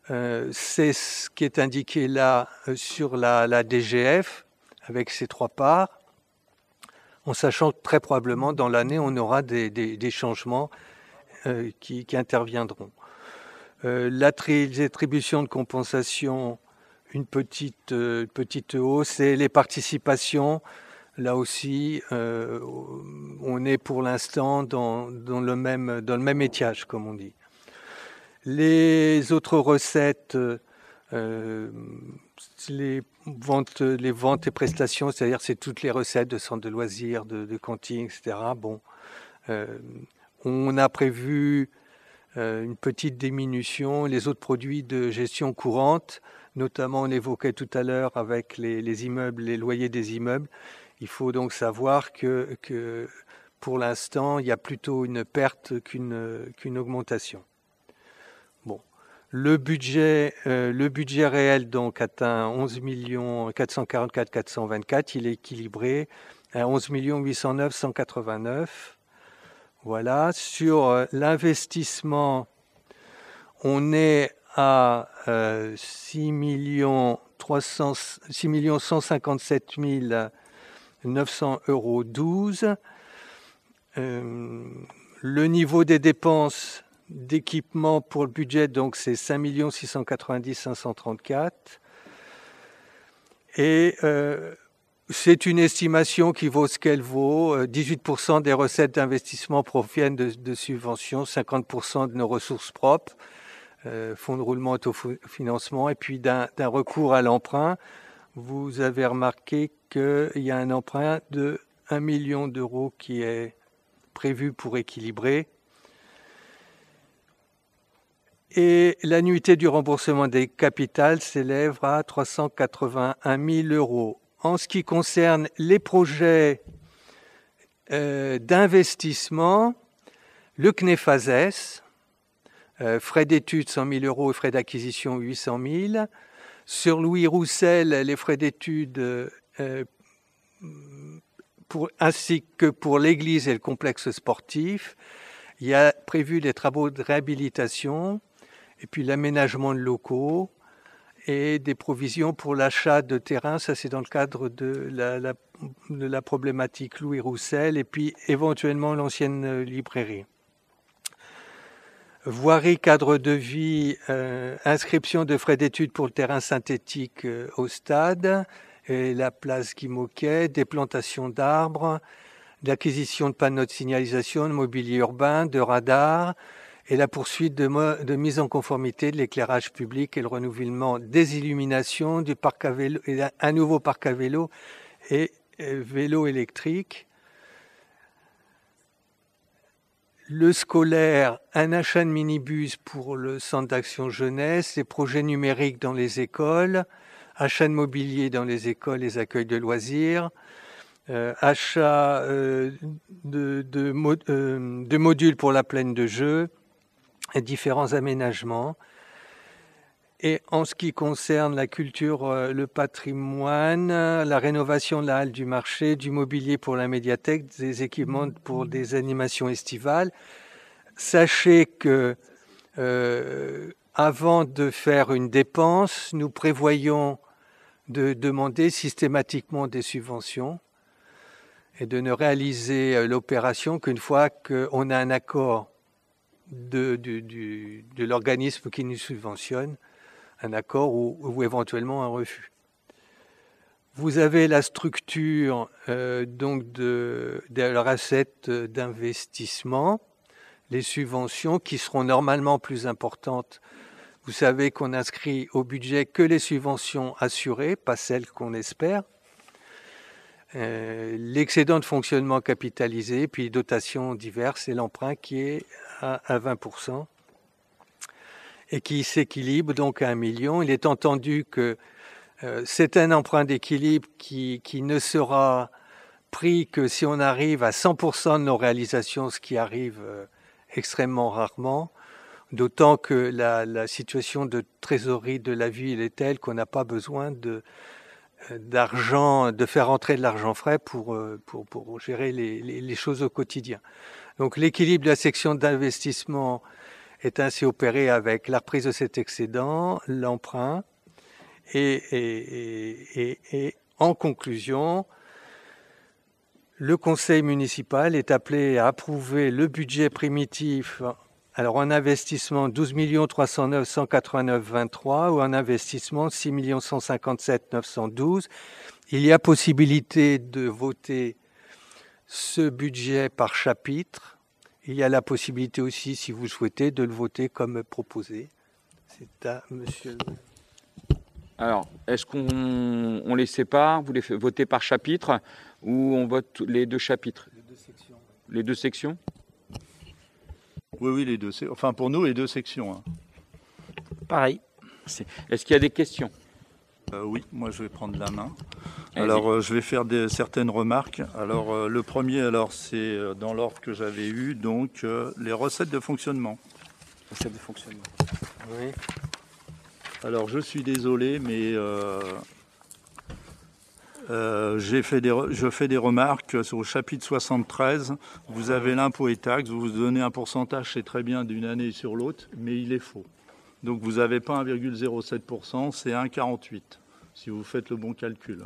c'est ce qui est indiqué là sur la DGF, avec ces 3 parts, en sachant que très probablement dans l'année, on aura des changements qui interviendront. Les attributions de compensation, une petite hausse, et les participations. Là aussi, on est pour l'instant dans le même étiage, comme on dit. Les autres recettes, les ventes et prestations, c'est-à-dire c'est toutes les recettes de centres de loisirs, de camping, etc. Bon, on a prévu une petite diminution. Les autres produits de gestion courante, notamment on évoquait tout à l'heure avec les immeubles, les loyers des immeubles. Il faut donc savoir que pour l'instant, il y a plutôt une perte qu'une augmentation. Bon, le budget réel donc atteint 11 444 424. Il est équilibré à 11 809 189. Voilà. Sur l'investissement, on est à 6 157 900,12 €. Le niveau des dépenses d'équipement pour le budget, donc c'est 5 690 534. Et c'est une estimation qui vaut ce qu'elle vaut. 18% des recettes d'investissement proviennent de subventions, 50% de nos ressources propres, fonds de roulement, autofinancement, et puis d'un recours à l'emprunt. Vous avez remarqué qu'il y a un emprunt de 1 million d'euros qui est prévu pour équilibrer. Et l'annuité du remboursement des capitales s'élève à 381 000 €. En ce qui concerne les projets d'investissement, le CNEFASES, frais d'études 100 000 € et frais d'acquisition 800 000. Sur Louis Roussel, les frais d'études ainsi que pour l'église et le complexe sportif. Il y a prévu des travaux de réhabilitation et puis l'aménagement de locaux et des provisions pour l'achat de terrain. Ça, c'est dans le cadre de la problématique Louis Roussel et puis éventuellement l'ancienne librairie. Voirie, cadre de vie, inscription de frais d'études pour le terrain synthétique au stade et la place Guy Moquet, des plantations d'arbres, l'acquisition de panneaux de signalisation, de mobilier urbain, de radars et la poursuite de mise en conformité de l'éclairage public et le renouvellement des illuminations du parc à vélo, et un nouveau parc à vélo et vélo électrique. Le scolaire, un achat de minibus pour le centre d'action jeunesse, les projets numériques dans les écoles, achat de mobilier dans les écoles, les accueils de loisirs, achat de modules pour la plaine de jeu et différents aménagements. Et en ce qui concerne la culture, le patrimoine, la rénovation de la halle du marché, du mobilier pour la médiathèque, des équipements pour des animations estivales, sachez que avant de faire une dépense, nous prévoyons de demander systématiquement des subventions et de ne réaliser l'opération qu'une fois qu'on a un accord de l'organisme qui nous subventionne, un accord ou éventuellement un refus. Vous avez la structure donc de la recette d'investissement, les subventions qui seront normalement plus importantes. Vous savez qu'on inscrit au budget que les subventions assurées, pas celles qu'on espère. L'excédent de fonctionnement capitalisé, puis les dotations diverses et l'emprunt qui est à 20% et qui s'équilibre donc à 1 million. Il est entendu que c'est un emprunt d'équilibre qui ne sera pris que si on arrive à 100% de nos réalisations, ce qui arrive extrêmement rarement, d'autant que la situation de trésorerie de la ville est telle qu'on n'a pas besoin d'argent, de faire entrer de l'argent frais pour gérer les choses au quotidien. Donc l'équilibre de la section d'investissement est ainsi opéré avec la reprise de cet excédent, l'emprunt, et en conclusion, le conseil municipal est appelé à approuver le budget primitif, alors en investissement 12 309 189 23 ou en investissement 6 157 912. Il y a possibilité de voter ce budget par chapitre. Il y a la possibilité aussi, si vous souhaitez, de le voter comme proposé. C'est à monsieur. Alors, est-ce qu'on les sépare? Vous les votez par chapitre ou on vote les deux chapitres? Les deux sections. Les deux sections? Oui, les deux. Enfin, pour nous, les deux sections. Hein. Pareil. Est-ce qu'il y a des questions? Oui, moi je vais prendre la main. Alors, je vais faire certaines remarques. Alors, le premier, c'est dans l'ordre que j'avais eu, donc les recettes de fonctionnement. Recettes de fonctionnement. Oui. Alors, je suis désolé, mais je fais des remarques sur le chapitre 73. Vous avez l'impôt et taxes, vous donnez un pourcentage, c'est très bien d'une année sur l'autre, mais il est faux. Donc, vous n'avez pas 1,07%, c'est 1,48%, si vous faites le bon calcul.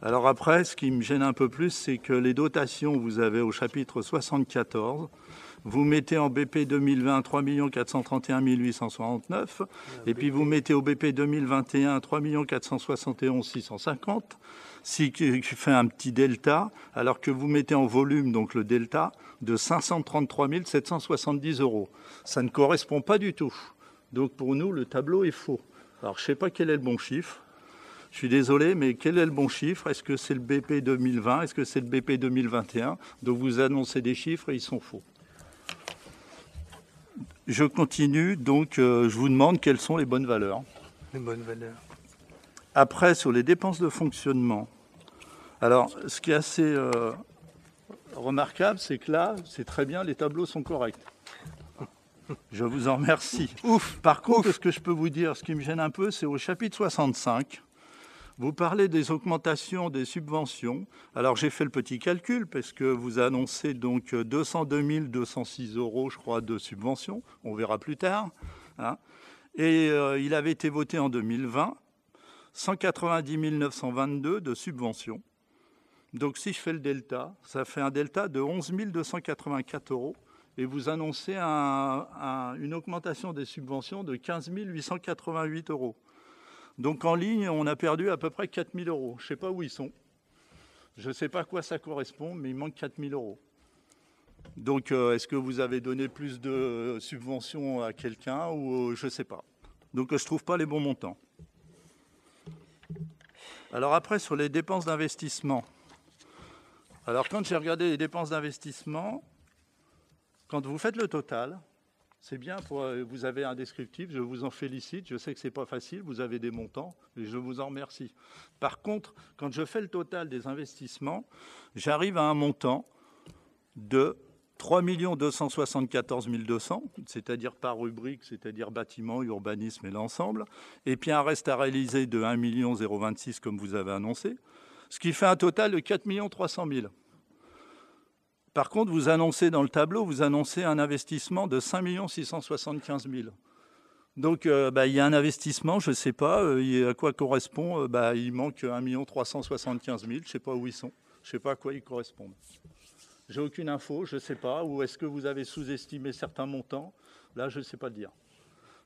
Alors après, ce qui me gêne un peu plus, c'est que les dotations, vous avez au chapitre 74, vous mettez en BP 2020 3 431 869, et puis vous mettez au BP 2021 3 471 650, ce qui fait un petit delta, alors que vous mettez en volume, donc le delta, de 533 770 €. Ça ne correspond pas du tout. Donc pour nous, le tableau est faux. Alors je ne sais pas quel est le bon chiffre. Je suis désolé, mais quel est le bon chiffre? Est-ce que c'est le BP 2020? Est-ce que c'est le BP 2021? Donc vous annoncez des chiffres et ils sont faux. Je continue, donc je vous demande quelles sont les bonnes valeurs. Les bonnes valeurs. Après, sur les dépenses de fonctionnement. Alors, ce qui est assez remarquable, c'est que là, c'est très bien, les tableaux sont corrects. Je vous en remercie. Par contre, ce que je peux vous dire, ce qui me gêne un peu, c'est au chapitre 65. Vous parlez des augmentations des subventions. Alors j'ai fait le petit calcul parce que vous annoncez donc 202 206 €, je crois, de subventions. On verra plus tard. Hein. Et il avait été voté en 2020, 190 922 de subventions. Donc si je fais le delta, ça fait un delta de 11 284 €. Et vous annoncez une augmentation des subventions de 15 888 €. Donc en ligne, on a perdu à peu près 4 000 €. Je ne sais pas où ils sont. Je ne sais pas à quoi ça correspond, mais il manque 4 000 €. Donc est-ce que vous avez donné plus de subventions à quelqu'un ou je ne sais pas. Donc je ne trouve pas les bons montants. Alors après, sur les dépenses d'investissement. Alors quand j'ai regardé les dépenses d'investissement, quand vous faites le total, c'est bien, vous avez un descriptif, je vous en félicite, je sais que ce n'est pas facile, vous avez des montants, et je vous en remercie. Par contre, quand je fais le total des investissements, j'arrive à un montant de 3 274 200, c'est-à-dire par rubrique, c'est-à-dire bâtiment, urbanisme et l'ensemble, et puis un reste à réaliser de 1 026 comme vous avez annoncé, ce qui fait un total de 4 300 000. Par contre, vous annoncez dans le tableau, vous annoncez un investissement de 5 675 000. Donc, il y a un investissement, je ne sais pas à quoi correspond. Il manque 1 375 000, je ne sais pas où ils sont, je ne sais pas à quoi ils correspondent. J'ai aucune info, je ne sais pas. Ou est-ce que vous avez sous-estimé certains montants? Là, je ne sais pas le dire.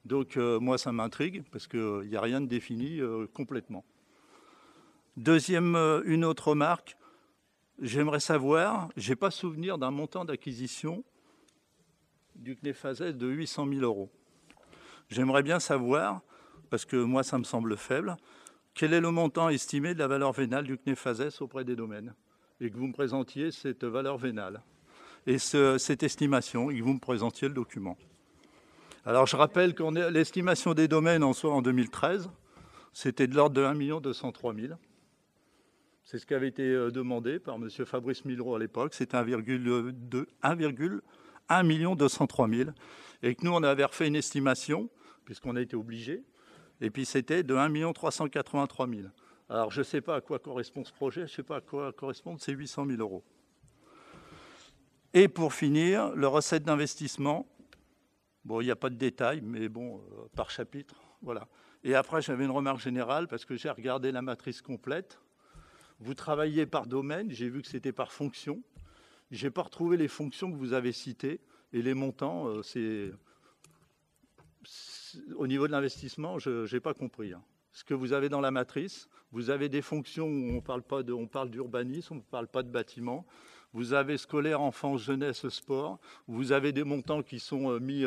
Donc, moi, ça m'intrigue, parce qu'il n'y a rien de défini complètement. Une autre remarque. J'aimerais savoir, je n'ai pas souvenir d'un montant d'acquisition du CNEFASES de 800 000 €. J'aimerais bien savoir, parce que moi ça me semble faible, quel est le montant estimé de la valeur vénale du CNEFASES auprès des domaines, et que vous me présentiez cette valeur vénale, et cette estimation, et que vous me présentiez le document. Alors je rappelle que l'estimation des domaines en soi en 2013, c'était de l'ordre de 1 203 000. C'est ce qui avait été demandé par M. Fabrice Millerot à l'époque. C'était 1,1 203 000. Et que nous, on avait refait une estimation, puisqu'on a été obligé. Et puis, c'était de 1 383 000. Alors, je ne sais pas à quoi correspond ce projet. Je ne sais pas à quoi correspondent ces 800 000 €. Et pour finir, le recette d'investissement. Bon, il n'y a pas de détails, mais bon, par chapitre. Voilà. Et après, j'avais une remarque générale, parce que j'ai regardé la matrice complète. Vous travaillez par domaine, j'ai vu que c'était par fonction. Je n'ai pas retrouvé les fonctions que vous avez citées et les montants. Au niveau de l'investissement, je n'ai pas compris. Ce que vous avez dans la matrice, vous avez des fonctions où on parle d'urbanisme, on ne parle pas de bâtiment. Vous avez scolaire, enfance, jeunesse, sport. Vous avez des montants qui sont mis,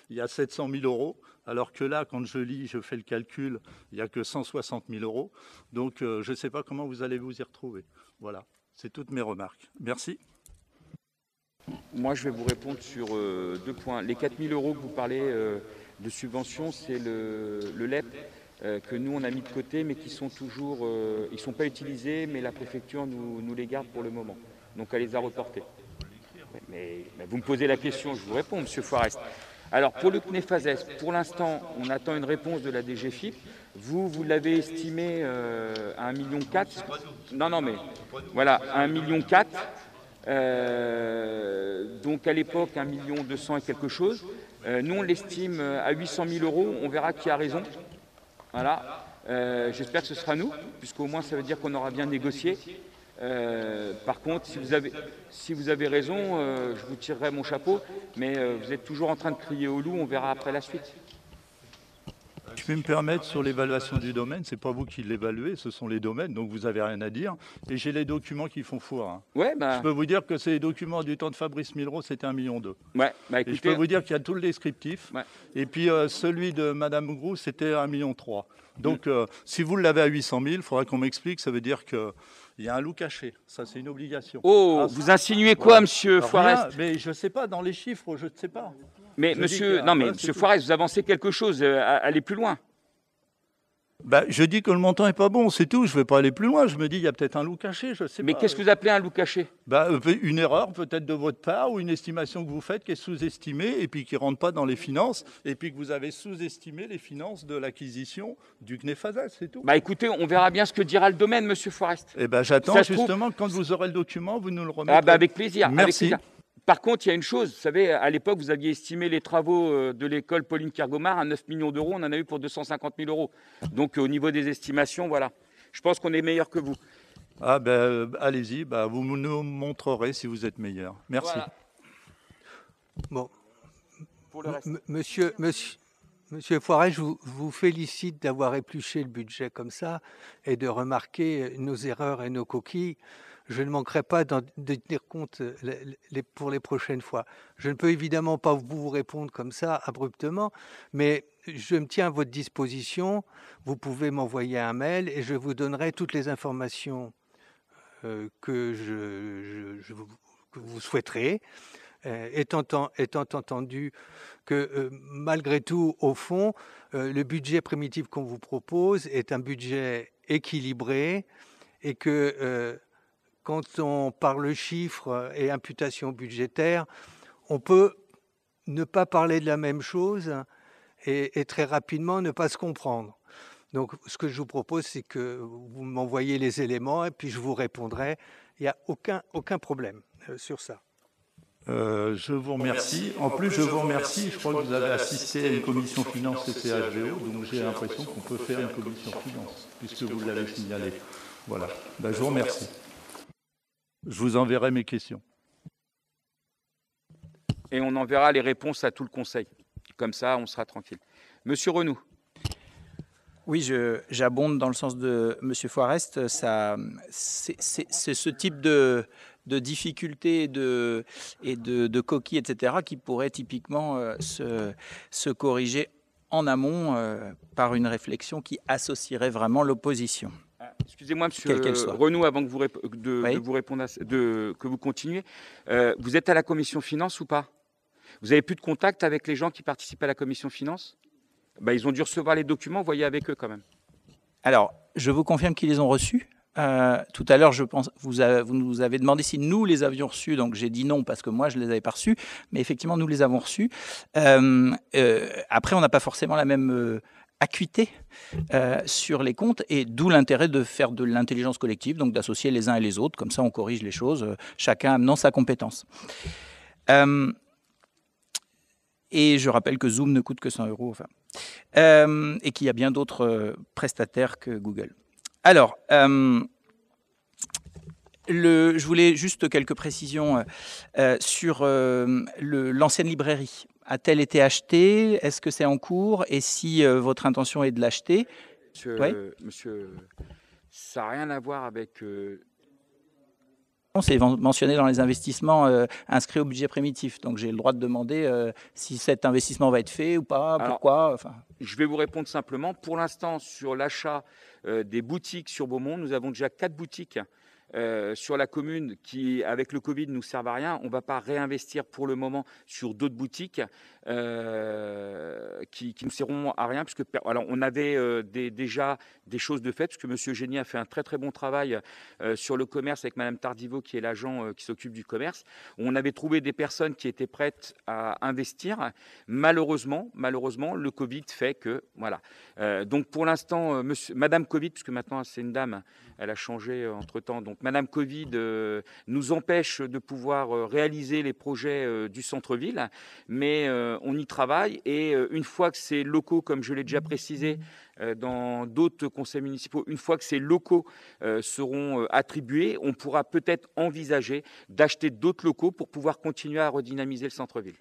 il y a 700 000 €, alors que là, quand je fais le calcul, il n'y a que 160 000 €. Donc, je ne sais pas comment vous allez vous y retrouver. Voilà, c'est toutes mes remarques. Merci. Moi, je vais vous répondre sur 2 points. Les 4 000 € que vous parlez de subventions, c'est le LEP que nous, on a mis de côté, mais qui sont toujours... ils ne sont pas utilisés, mais la préfecture nous les garde pour le moment. Donc, elle les a reportés. Mais vous me posez la question, je vous réponds, M. Forest. Alors, pour le CNEFASES, pour l'instant, on attend une réponse de la DGFiP. Vous l'avez estimé à 1,4 million. Non, mais voilà, à 1,4 million. Donc, à l'époque, 1,2 million et quelque chose. Nous, on l'estime à 800 000 €. On verra qui a raison. Voilà. J'espère que ce sera nous, puisqu'au moins, ça veut dire qu'on aura bien négocié. Par contre, si vous avez raison, je vous tirerai mon chapeau, mais vous êtes toujours en train de crier au loup, on verra après la suite. Je peux me permettre sur l'évaluation du domaine, ce n'est pas vous qui l'évaluez, ce sont les domaines, donc vous n'avez rien à dire. Et j'ai les documents qui font foi. Ouais, Je peux vous dire que ces documents du temps de Fabrice Millerot, c'était 1,2 million. Ouais, écoutez, et je peux vous dire qu'il y a tout le descriptif. Ouais. Et puis celui de Mme Groux, c'était 1,3 million. Donc si vous l'avez à 800 000, il faudra qu'on m'explique, ça veut dire que... Il y a un loup caché, ça c'est une obligation. Oh, vous insinuez quoi, monsieur Forest? Mais je ne sais pas, dans les chiffres, je ne sais pas. Mais monsieur Forest, vous avancez quelque chose, allez plus loin. Bah, je dis que le montant n'est pas bon, c'est tout. Je ne vais pas aller plus loin. Je me dis, il y a peut-être un loup caché, je sais Mais pas. qu'est-ce que vous appelez un loup caché? Bah, une erreur peut-être de votre part ou une estimation que vous faites qui est sous-estimée et puis qui ne rentre pas dans les finances et puis que vous avez sous-estimé les finances de l'acquisition du CNEFASA, c'est tout. Bah écoutez, on verra bien ce que dira le domaine, monsieur Forest. Eh ben, j'attends Ça se trouve- justement que quand vous aurez le document, vous nous le remettrez. Ah bah avec plaisir. avec Merci. plaisir. Par contre, il y a une chose, vous savez, à l'époque, vous aviez estimé les travaux de l'école Pauline Kergomar à 9 millions d'euros, on en a eu pour 250 000 euros. Donc au niveau des estimations, voilà. Je pense qu'on est meilleur que vous. Ah ben, allez-y, bah, vous nous montrerez si vous êtes meilleur. Merci. Voilà. Bon, Pour le reste. Monsieur Foiret, je vous félicite d'avoir épluché le budget comme ça et de remarquer nos erreurs et nos coquilles. Je ne manquerai pas de tenir compte pour les prochaines fois. Je ne peux évidemment pas vous répondre comme ça abruptement, mais je me tiens à votre disposition. Vous pouvez m'envoyer un mail et je vous donnerai toutes les informations que vous souhaiterez. Étant entendu que malgré tout, au fond, le budget primitif qu'on vous propose est un budget équilibré et que quand on parle chiffres et imputation budgétaire, on peut ne pas parler de la même chose et très rapidement ne pas se comprendre. Donc, ce que je vous propose, c'est que vous m'envoyez les éléments et puis je vous répondrai. Il n'y a aucun problème sur ça. Je vous remercie. En plus, je vous remercie. Je crois que vous avez assisté à une commission finance CCHVO, donc j'ai l'impression qu'on peut faire une commission finance, puisque vous l'avez signalé. Voilà. Ben, je vous remercie. Je vous enverrai mes questions. Et on enverra les réponses à tout le conseil. Comme ça, on sera tranquille. Monsieur Renoux. Oui, j'abonde dans le sens de M. Forest. C'est ce type de difficultés et de coquilles, etc., qui pourraient typiquement se corriger en amont par une réflexion qui associerait vraiment l'opposition. Excusez-moi, Quelle qu'elle monsieur soit. Renoux, avant que vous, Oui. vous répondiez, que vous continuiez. Vous êtes à la commission finance ou pas? Vous avez plus de contact avec les gens qui participent à la commission finance? Bah, ils ont dû recevoir les documents, voyez avec eux quand même. Alors, je vous confirme qu'ils les ont reçus. Tout à l'heure, je pense, vous nous avez demandé si nous les avions reçus, donc j'ai dit non parce que moi je les avais pas reçus, mais effectivement nous les avons reçus. Après, on n'a pas forcément la même acuité sur les comptes, et d'où l'intérêt de faire de l'intelligence collective, donc d'associer les uns et les autres, comme ça on corrige les choses, chacun amenant sa compétence. Et je rappelle que Zoom ne coûte que 100 €, enfin, et qu'il y a bien d'autres prestataires que Google. Alors, je voulais juste quelques précisions sur l'ancienne librairie. A-t-elle été achetée? Est-ce que c'est en cours? Et si votre intention est de l'acheter? Monsieur, ça n'a rien à voir avec... C'est mentionné dans les investissements inscrits au budget primitif. Donc j'ai le droit de demander si cet investissement va être fait ou pas, pourquoi. Enfin. Je vais vous répondre simplement. Pour l'instant, sur l'achat des boutiques sur Beaumont, nous avons déjà 4 boutiques sur la commune qui, avec le Covid, ne nous servent à rien. On ne va pas réinvestir pour le moment sur d'autres boutiques qui ne serviront à rien. Puisque, alors, on avait déjà des choses de fait, puisque M. Génie a fait un très très bon travail sur le commerce avec Mme Tardiveau, qui est l'agent qui s'occupe du commerce. On avait trouvé des personnes qui étaient prêtes à investir. Malheureusement, le Covid fait que... Voilà. Donc pour l'instant, Madame Covid, puisque maintenant c'est une dame, elle a changé entre-temps. Donc Madame Covid nous empêche de pouvoir réaliser les projets du centre-ville, mais on y travaille. Et une fois que ces locaux, comme je l'ai déjà précisé dans d'autres conseils municipaux, une fois que ces locaux seront attribués, on pourra peut-être envisager d'acheter d'autres locaux pour pouvoir continuer à redynamiser le centre-ville.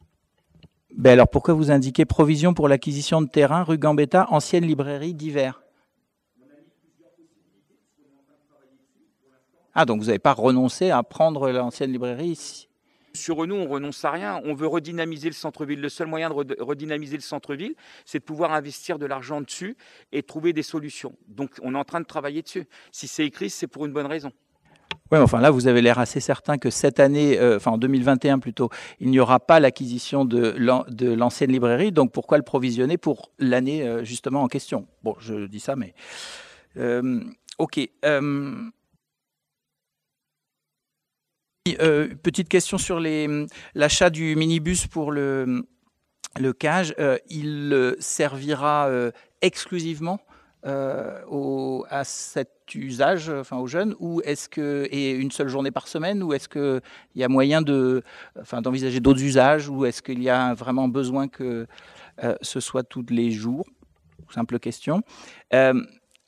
Ben alors pourquoi vous indiquez provision pour l'acquisition de terrain rue Gambetta, ancienne librairie d'hiver? Ah, donc vous n'avez pas renoncé à prendre l'ancienne librairie ici? Sur Renault, on renonce à rien. On veut redynamiser le centre-ville. Le seul moyen de redynamiser le centre-ville, c'est de pouvoir investir de l'argent dessus et trouver des solutions. Donc on est en train de travailler dessus. Si c'est écrit, c'est pour une bonne raison. Oui, mais enfin là, vous avez l'air assez certain que cette année, enfin en 2021 plutôt, il n'y aura pas l'acquisition de l'ancienne librairie. Donc pourquoi le provisionner pour l'année justement en question? Bon, je dis ça, mais ok. Petite question sur l'achat du minibus pour le cage. Il servira exclusivement à cet usage, enfin aux jeunes, ou est-ce que, et une seule journée par semaine, ou est-ce qu'il y a moyen d'envisager d'autres usages, ou est-ce qu'il y a vraiment besoin que ce soit tous les jours? Simple question.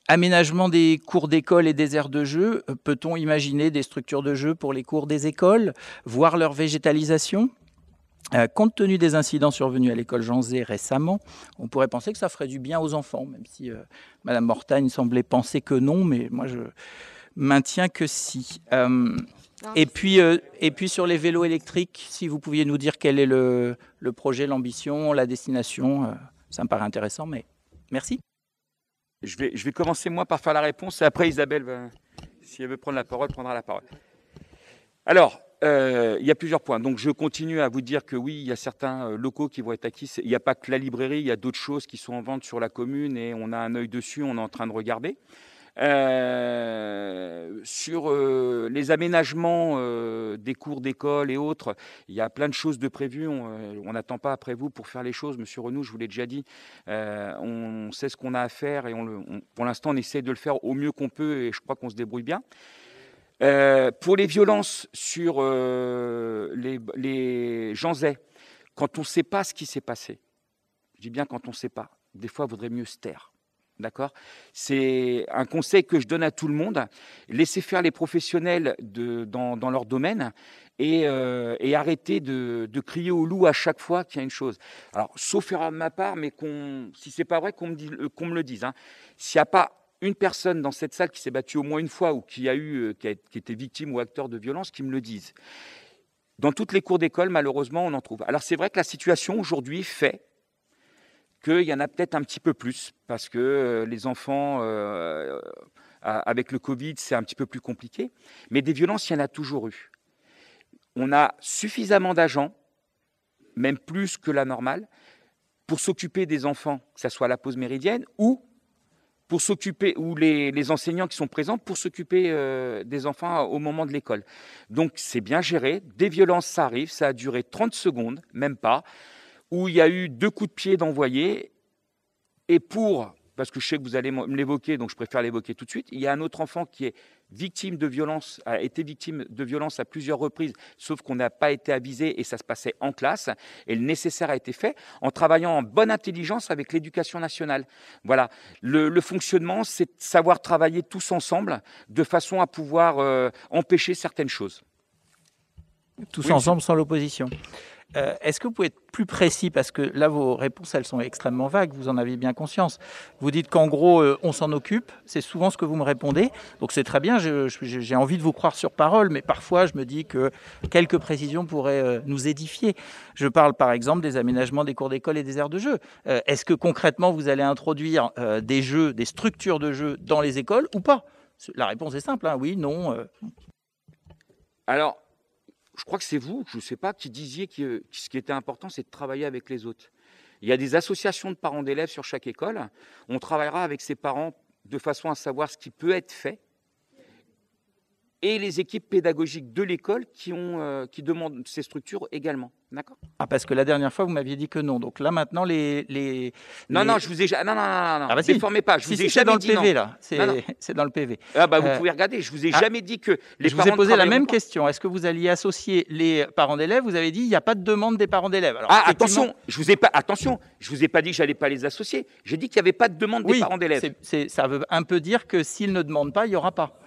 Aménagement des cours d'école et des aires de jeu. Peut-on imaginer des structures de jeu pour les cours des écoles, voire leur végétalisation? Compte tenu des incidents survenus à l'école Jean Zay récemment, on pourrait penser que ça ferait du bien aux enfants, même si Madame Mortagne semblait penser que non, mais moi je maintiens que si. Et puis sur les vélos électriques, si vous pouviez nous dire quel est le projet, l'ambition, la destination, ça me paraît intéressant, mais merci. Je vais commencer moi par faire la réponse, et après Isabelle, si elle veut prendre la parole, prendra la parole. Alors, il y a plusieurs points. Donc, je continue à vous dire que oui, il y a certains locaux qui vont être acquis. Il n'y a pas que la librairie, il y a d'autres choses qui sont en vente sur la commune et on a un œil dessus, on est en train de regarder. Sur les aménagements des cours d'école et autres, il y a plein de choses de prévues. On n'attend pas après vous pour faire les choses. Monsieur Renou, je vous l'ai déjà dit, on sait ce qu'on a à faire et pour l'instant, on essaie de le faire au mieux qu'on peut et je crois qu'on se débrouille bien. Pour les violences sur les Jean Zay, quand on ne sait pas ce qui s'est passé, je dis bien quand on ne sait pas, des fois, il vaudrait mieux se taire. D'accord ? C'est un conseil que je donne à tout le monde. Laissez faire les professionnels dans leur domaine et arrêtez de crier au loup à chaque fois qu'il y a une chose. Alors, sauf erreur de ma part, mais si ce n'est pas vrai, qu'on me le dise. Hein. S'il n'y a pas une personne dans cette salle qui s'est battue au moins une fois ou qui était victime ou acteur de violence, qui me le dise. Dans toutes les cours d'école, malheureusement, on en trouve. Alors, c'est vrai que la situation aujourd'hui fait qu'il y en a peut-être un petit peu plus, parce que les enfants, avec le Covid, c'est un petit peu plus compliqué. Mais des violences, il y en a toujours eu. On a suffisamment d'agents, même plus que la normale, pour s'occuper des enfants, que ce soit à la pause méridienne, ou pour s'occuper, ou les enseignants qui sont présents pour s'occuper des enfants au moment de l'école. Donc, c'est bien géré. Des violences, ça arrive. Ça a duré 30 secondes, même pas, où il y a eu 2 coups de pied d'envoyés. Et parce que je sais que vous allez me l'évoquer, donc je préfère l'évoquer tout de suite, il y a un autre enfant qui est victime de violence, a été victime de violence à plusieurs reprises, sauf qu'on n'a pas été avisé et ça se passait en classe. Et le nécessaire a été fait en travaillant en bonne intelligence avec l'éducation nationale. Voilà, le fonctionnement, c'est de savoir travailler tous ensemble de façon à pouvoir empêcher certaines choses. Tous ensemble, sans l'opposition. Est-ce que vous pouvez être plus précis, parce que là, vos réponses, elles sont extrêmement vagues, vous en avez bien conscience. Vous dites qu'en gros, on s'en occupe, c'est souvent ce que vous me répondez, donc c'est très bien, j'ai envie de vous croire sur parole, mais parfois, je me dis que quelques précisions pourraient nous édifier. Je parle par exemple des aménagements des cours d'école et des aires de jeu. Est-ce que concrètement, vous allez introduire des jeux, des structures de jeux dans les écoles ou pas? La réponse est simple, hein, oui, non. Alors, je crois que c'est vous, je ne sais pas, qui disiez que ce qui était important, c'est de travailler avec les autres. Il y a des associations de parents d'élèves sur chaque école. On travaillera avec ces parents de façon à savoir ce qui peut être fait. Et les équipes pédagogiques de l'école qui demandent ces structures également. D'accord ? Ah, parce que la dernière fois, vous m'aviez dit que non. Donc là, maintenant, Non, je vous ai... Non, Ah bah ne déformez pas. Je vous ai jamais dit non. C'est dans le PV, là. C'est dans le PV. Ah bah, vous pouvez regarder. Je vous ai jamais dit que les je parents... vous ai posé la même question. Est-ce que vous alliez associer les parents d'élèves? Vous avez dit il n'y a pas de demande des parents d'élèves. Alors, attention, je vous ai pas dit que j'allais pas les associer. J'ai dit qu'il n'y avait pas de demande des parents d'élèves. Ça veut un peu dire que s'ils ne demandent pas, il n'y aura pas.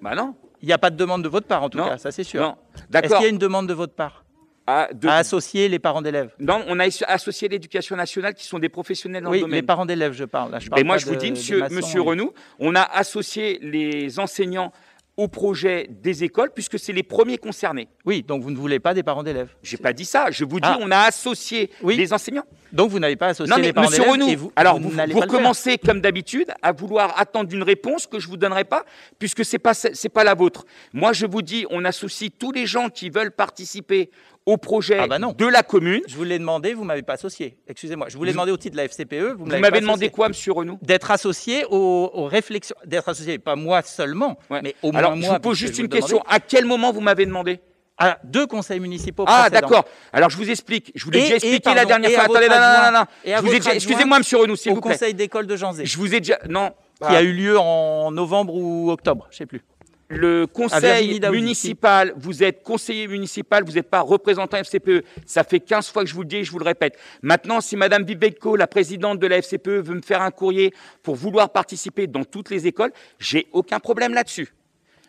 Bah non. Il n'y a pas de demande de votre part, en tout cas, ça c'est sûr. Non, d'accord. Est-ce qu'il y a une demande de votre part à associer les parents d'élèves? Non, on a associé l'éducation nationale qui sont des professionnels dans le domaine. Oui, les parents d'élèves, je parle. Là, je vous dis, monsieur Renou, on a associé les enseignants au projet des écoles, puisque c'est les premiers concernés. Oui, donc vous ne voulez pas des parents d'élèves. Je n'ai pas dit ça. Je vous dis, Ah. on a associé Oui. les enseignants. Donc vous n'avez pas associé Non, mais les parents monsieur d'élèves Renou, et vous n'allez vous pas le faire. recommencez comme d'habitude à vouloir attendre une réponse que je ne vous donnerai pas, puisque c'est pas la vôtre. Moi, je vous dis, on associe tous les gens qui veulent participer au projet non. de la commune. Je vous l'ai demandé, vous ne m'avez pas associé. Excusez-moi, je vous l'ai demandé au titre de la FCPE, vous Vous me l'avez m'avez pas demandé associé. quoi, monsieur Renou? D'être associé aux réflexions, d'être associé, pas moi seulement, Ouais. mais au moins Alors, moi. je vous pose puisque juste je une vous le question. À quel moment vous m'avez demandé? À 2 conseils municipaux Ah, précédents. d'accord. Alors, je vous explique. Je vous l'ai Et- déjà et expliqué la pardon, dernière et fois. à votre Attendez, non, adjoint. non, non. Et à Je vous ai votre déjà... adjoint Excusez-moi, monsieur Renou, s'il Au vous plaît. conseil d'école de Janzé, Je vous ai déjà... Non. qui a eu lieu en novembre ou octobre, je ne sais plus. Le Virginie conseil Daoudi. municipal, vous êtes conseiller municipal, vous n'êtes pas représentant FCPE. Ça fait 15 fois que je vous le dis et je vous le répète. Maintenant, si Madame Bibeko, la présidente de la FCPE, veut me faire un courrier pour vouloir participer dans toutes les écoles, j'ai aucun problème là-dessus.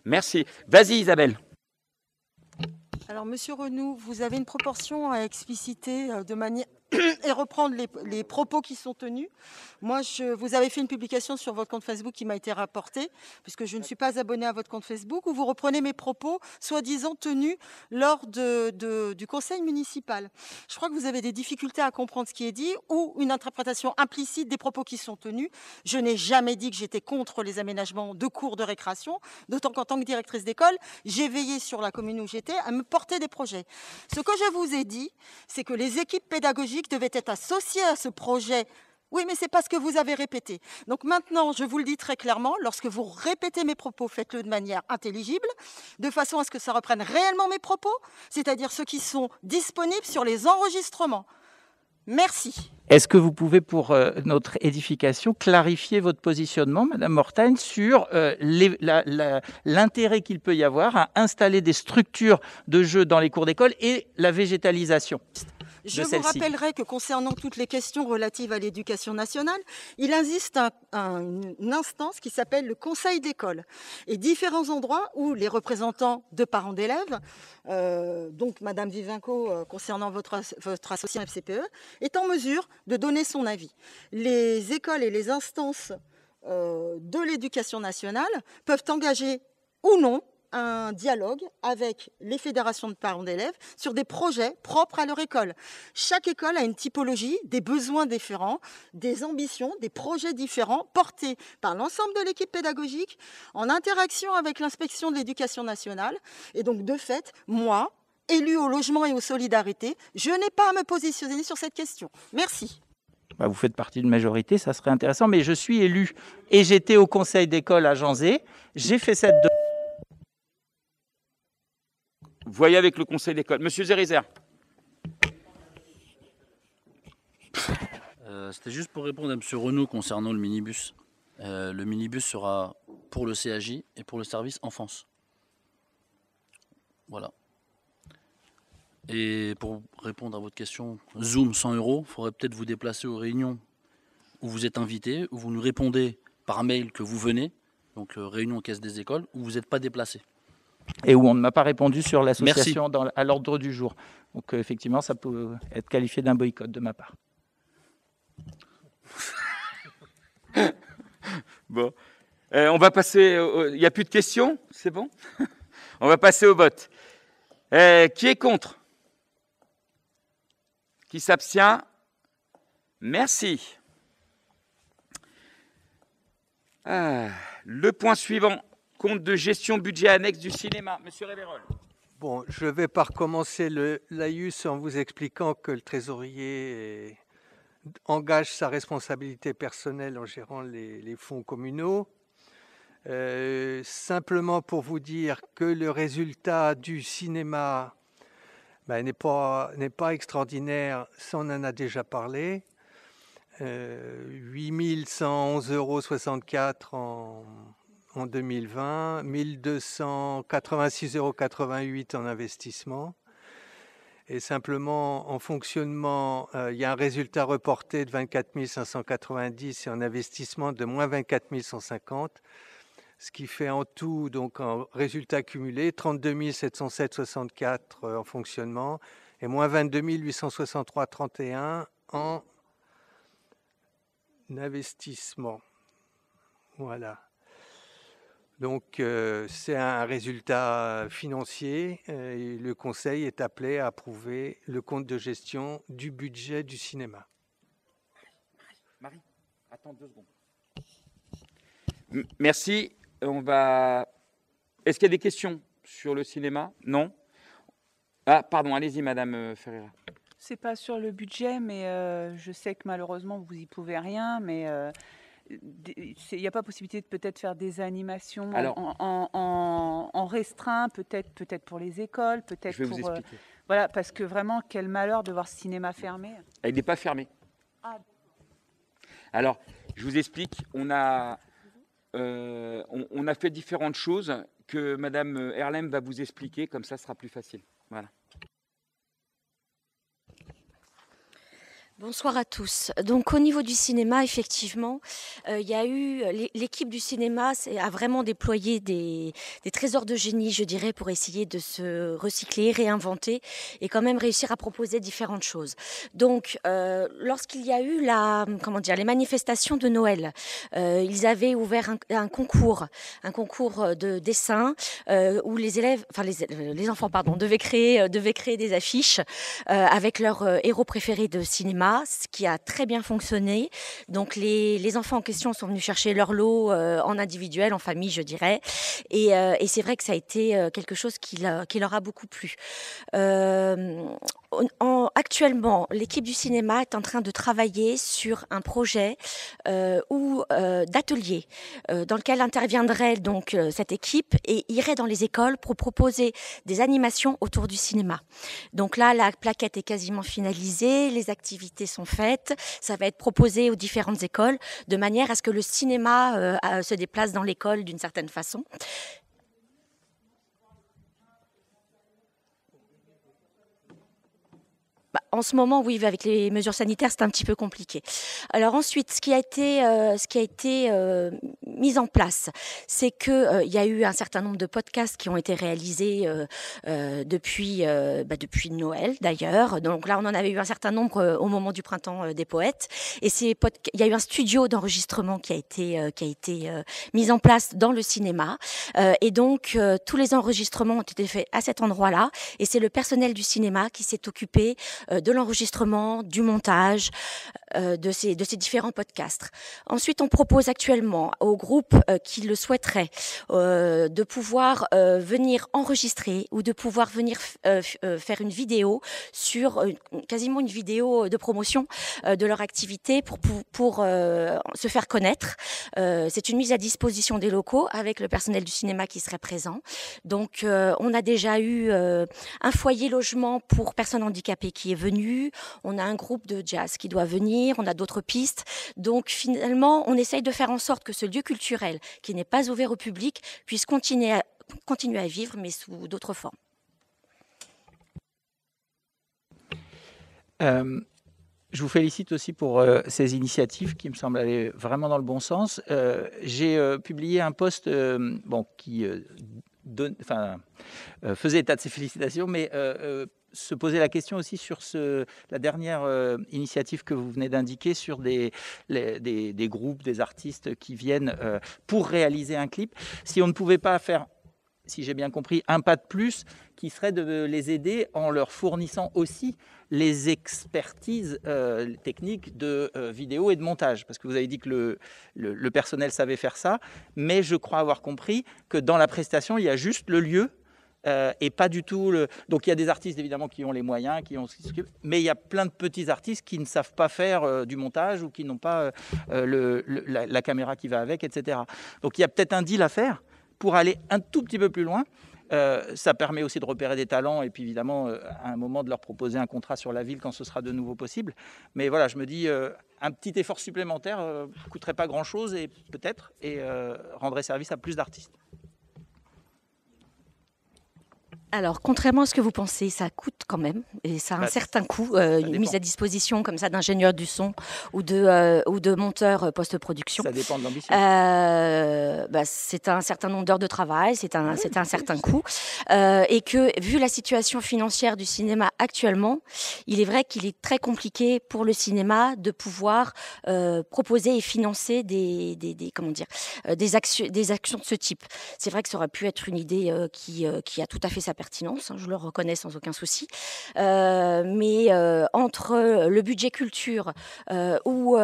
Merci. Vas-y, Isabelle. Alors, Monsieur Renou, vous avez une proportion à expliciter de manière et reprendre les propos qui sont tenus. Moi, vous avez fait une publication sur votre compte Facebook qui m'a été rapportée, puisque je ne suis pas abonnée à votre compte Facebook, où vous reprenez mes propos, soi-disant tenus lors du conseil municipal. Je crois que vous avez des difficultés à comprendre ce qui est dit, ou une interprétation implicite des propos qui sont tenus. Je n'ai jamais dit que j'étais contre les aménagements de cours de récréation, d'autant qu'en tant que directrice d'école, j'ai veillé sur la commune où j'étais à me porter des projets. Ce que je vous ai dit, c'est que les équipes pédagogiques devaient être associées à ce projet. Oui, mais c'est pas ce que vous avez répété. Donc maintenant, je vous le dis très clairement, lorsque vous répétez mes propos, faites-le de manière intelligible, de façon à ce que ça reprenne réellement mes propos, c'est-à-dire ceux qui sont disponibles sur les enregistrements. Merci. Est-ce que vous pouvez, pour notre édification, clarifier votre positionnement, Madame Mortagne, sur l'intérêt qu'il peut y avoir à installer des structures de jeu dans les cours d'école et la végétalisation? Je vous rappellerai que concernant toutes les questions relatives à l'éducation nationale, il existe une instance qui s'appelle le conseil d'école et différents endroits où les représentants de parents d'élèves, donc Madame Vivinco concernant votre association FCPE, est en mesure de donner son avis. Les écoles et les instances de l'éducation nationale peuvent engager ou non un dialogue avec les fédérations de parents d'élèves sur des projets propres à leur école. Chaque école a une typologie, des besoins différents, des ambitions, des projets différents portés par l'ensemble de l'équipe pédagogique en interaction avec l'inspection de l'éducation nationale. Et donc, de fait, moi, élue au logement et aux solidarités, je n'ai pas à me positionner sur cette question. Merci. Vous faites partie d'une majorité, ça serait intéressant, mais je suis élu et j'étais au conseil d'école à Janzé. J'ai fait cette demande. Voyez avec le conseil d'école. Monsieur Zérizer. C'était juste pour répondre à M. Renaud concernant le minibus. Le minibus sera pour le CAJ et pour le service enfance. Voilà. Et pour répondre à votre question, Zoom 100 €, il faudrait peut-être vous déplacer aux réunions où vous êtes invité, où vous nous répondez par mail que vous venez, donc réunion caisse des écoles, où vous n'êtes pas déplacé. Et où on ne m'a pas répondu sur l'association à l'ordre du jour. Donc effectivement, ça peut être qualifié d'un boycott de ma part. Bon, on va passer. Il n'y a plus de questions, c'est bon. On va passer au vote. Qui est contre? Qui s'abstient? Merci. Le point suivant. Compte de gestion budget annexe du cinéma. Monsieur Révérol. Bon, je ne vais pas recommencer le laïus en vous expliquant que le trésorier engage sa responsabilité personnelle en gérant les fonds communaux. Simplement pour vous dire que le résultat du cinéma n'est pas extraordinaire, ça on en a déjà parlé. 8111,64 € en 2020, 1286,88 € en investissement. Et simplement, en fonctionnement, il y a un résultat reporté de 24 590 et en investissement de moins 24 150, ce qui fait en tout, donc en résultat cumulé, 32 707,64 en fonctionnement et moins 22 863,31 en investissement. Voilà. Donc, c'est un résultat financier et le Conseil est appelé à approuver le compte de gestion du budget du cinéma. Marie, attends 2 secondes. Merci. Est-ce qu'il y a des questions sur le cinéma? Non. Ah, pardon, allez-y, Madame Ferreira. C'est pas sur le budget, mais je sais que malheureusement vous y pouvez rien, mais il n'y a pas possibilité de peut-être faire des animations en restreint, peut-être pour les écoles, peut-être Je vais pour vous expliquer. voilà, parce que vraiment quel malheur de voir ce cinéma fermé. Il n'est pas fermé. Ah. Alors, je vous explique. On a fait différentes choses que Madame Erlem va vous expliquer, comme ça, ce sera plus facile. Voilà. Bonsoir à tous. Donc au niveau du cinéma, effectivement, il y a eu l'équipe du cinéma a vraiment déployé des trésors de génie, je dirais, pour essayer de se recycler, réinventer et quand même réussir à proposer différentes choses. Donc lorsqu'il y a eu les manifestations de Noël, ils avaient ouvert un concours de dessin où les enfants devaient créer des affiches avec leurs héros préférés de cinéma. Ce qui a très bien fonctionné. Donc les enfants en question sont venus chercher leur lot en individuel, en famille, je dirais. Et c'est vrai que ça a été quelque chose qui leur a beaucoup plu. Actuellement, l'équipe du cinéma est en train de travailler sur un projet d'atelier dans lequel interviendrait donc cette équipe et irait dans les écoles pour proposer des animations autour du cinéma. Donc là, la plaquette est quasiment finalisée, les activités sont faites, ça va être proposé aux différentes écoles de manière à ce que le cinéma se déplace dans l'école d'une certaine façon. En ce moment, oui, avec les mesures sanitaires, c'est un petit peu compliqué. Alors ensuite, ce qui a été mis en place, c'est que il y a eu un certain nombre de podcasts qui ont été réalisés depuis Noël, d'ailleurs. Donc là, on en avait eu un certain nombre au moment du printemps des poètes. Et il y a eu un studio d'enregistrement qui a été mis en place dans le cinéma. Et donc, tous les enregistrements ont été faits à cet endroit-là. Et c'est le personnel du cinéma qui s'est occupé de l'enregistrement, du montage de ces différents podcasts. Ensuite, on propose actuellement aux groupes qui le souhaiteraient de pouvoir venir enregistrer ou de pouvoir venir faire une vidéo quasiment une vidéo de promotion de leur activité pour se faire connaître. C'est une mise à disposition des locaux avec le personnel du cinéma qui serait présent. Donc, on a déjà eu un foyer logement pour personnes handicapées qui est venu. On a un groupe de jazz qui doit venir. On a d'autres pistes. Donc, finalement, on essaye de faire en sorte que ce lieu culturel, qui n'est pas ouvert au public, puisse continuer à vivre, mais sous d'autres formes. Je vous félicite aussi pour ces initiatives qui me semblent aller vraiment dans le bon sens. J'ai publié un post qui faisait état de ces félicitations, mais se poser la question aussi sur la dernière initiative que vous venez d'indiquer sur des groupes, des artistes qui viennent pour réaliser un clip. Si on ne pouvait pas faire, si j'ai bien compris, un pas de plus, qui serait de les aider en leur fournissant aussi les expertises techniques de vidéo et de montage. Parce que vous avez dit que le personnel savait faire ça, mais je crois avoir compris que dans la prestation, il y a juste le lieu et pas du tout Donc il y a des artistes évidemment qui ont les moyens, mais il y a plein de petits artistes qui ne savent pas faire du montage ou qui n'ont pas la caméra qui va avec, etc. Donc il y a peut-être un deal à faire pour aller un tout petit peu plus loin. Ça permet aussi de repérer des talents et puis évidemment à un moment de leur proposer un contrat sur la ville quand ce sera de nouveau possible. Mais voilà, je me dis un petit effort supplémentaire coûterait pas grand-chose et rendrait service à plus d'artistes. Alors, contrairement à ce que vous pensez, ça coûte quand même, et ça a un certain coût, une mise à disposition comme ça d'ingénieurs du son ou de monteurs post-production. Ça dépend de l'ambition. C'est un certain nombre d'heures de travail, c'est un certain coût, et que vu la situation financière du cinéma actuellement, il est vrai qu'il est très compliqué pour le cinéma de pouvoir proposer et financer des actions de ce type. C'est vrai que ça aurait pu être une idée qui a tout à fait sa pertinence, hein, je le reconnais sans aucun souci. Mais entre le budget culture, où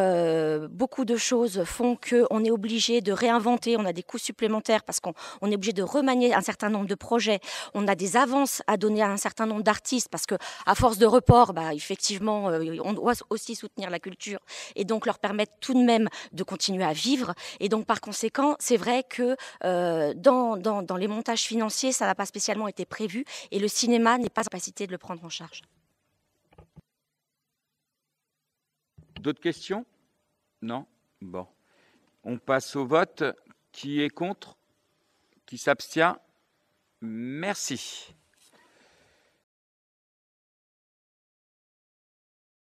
beaucoup de choses font qu'on est obligé de réinventer, on a des coûts supplémentaires parce qu'on est obligé de remanier un certain nombre de projets, on a des avances à donner à un certain nombre d'artistes parce que à force de report, effectivement, on doit aussi soutenir la culture et donc leur permettre tout de même de continuer à vivre. Et donc par conséquent, c'est vrai que dans les montages financiers, ça n'a pas spécialement été prévu et le cinéma n'est pas en capacité de le prendre en charge. D'autres questions? Non? Bon. On passe au vote. Qui est contre? Qui s'abstient? Merci.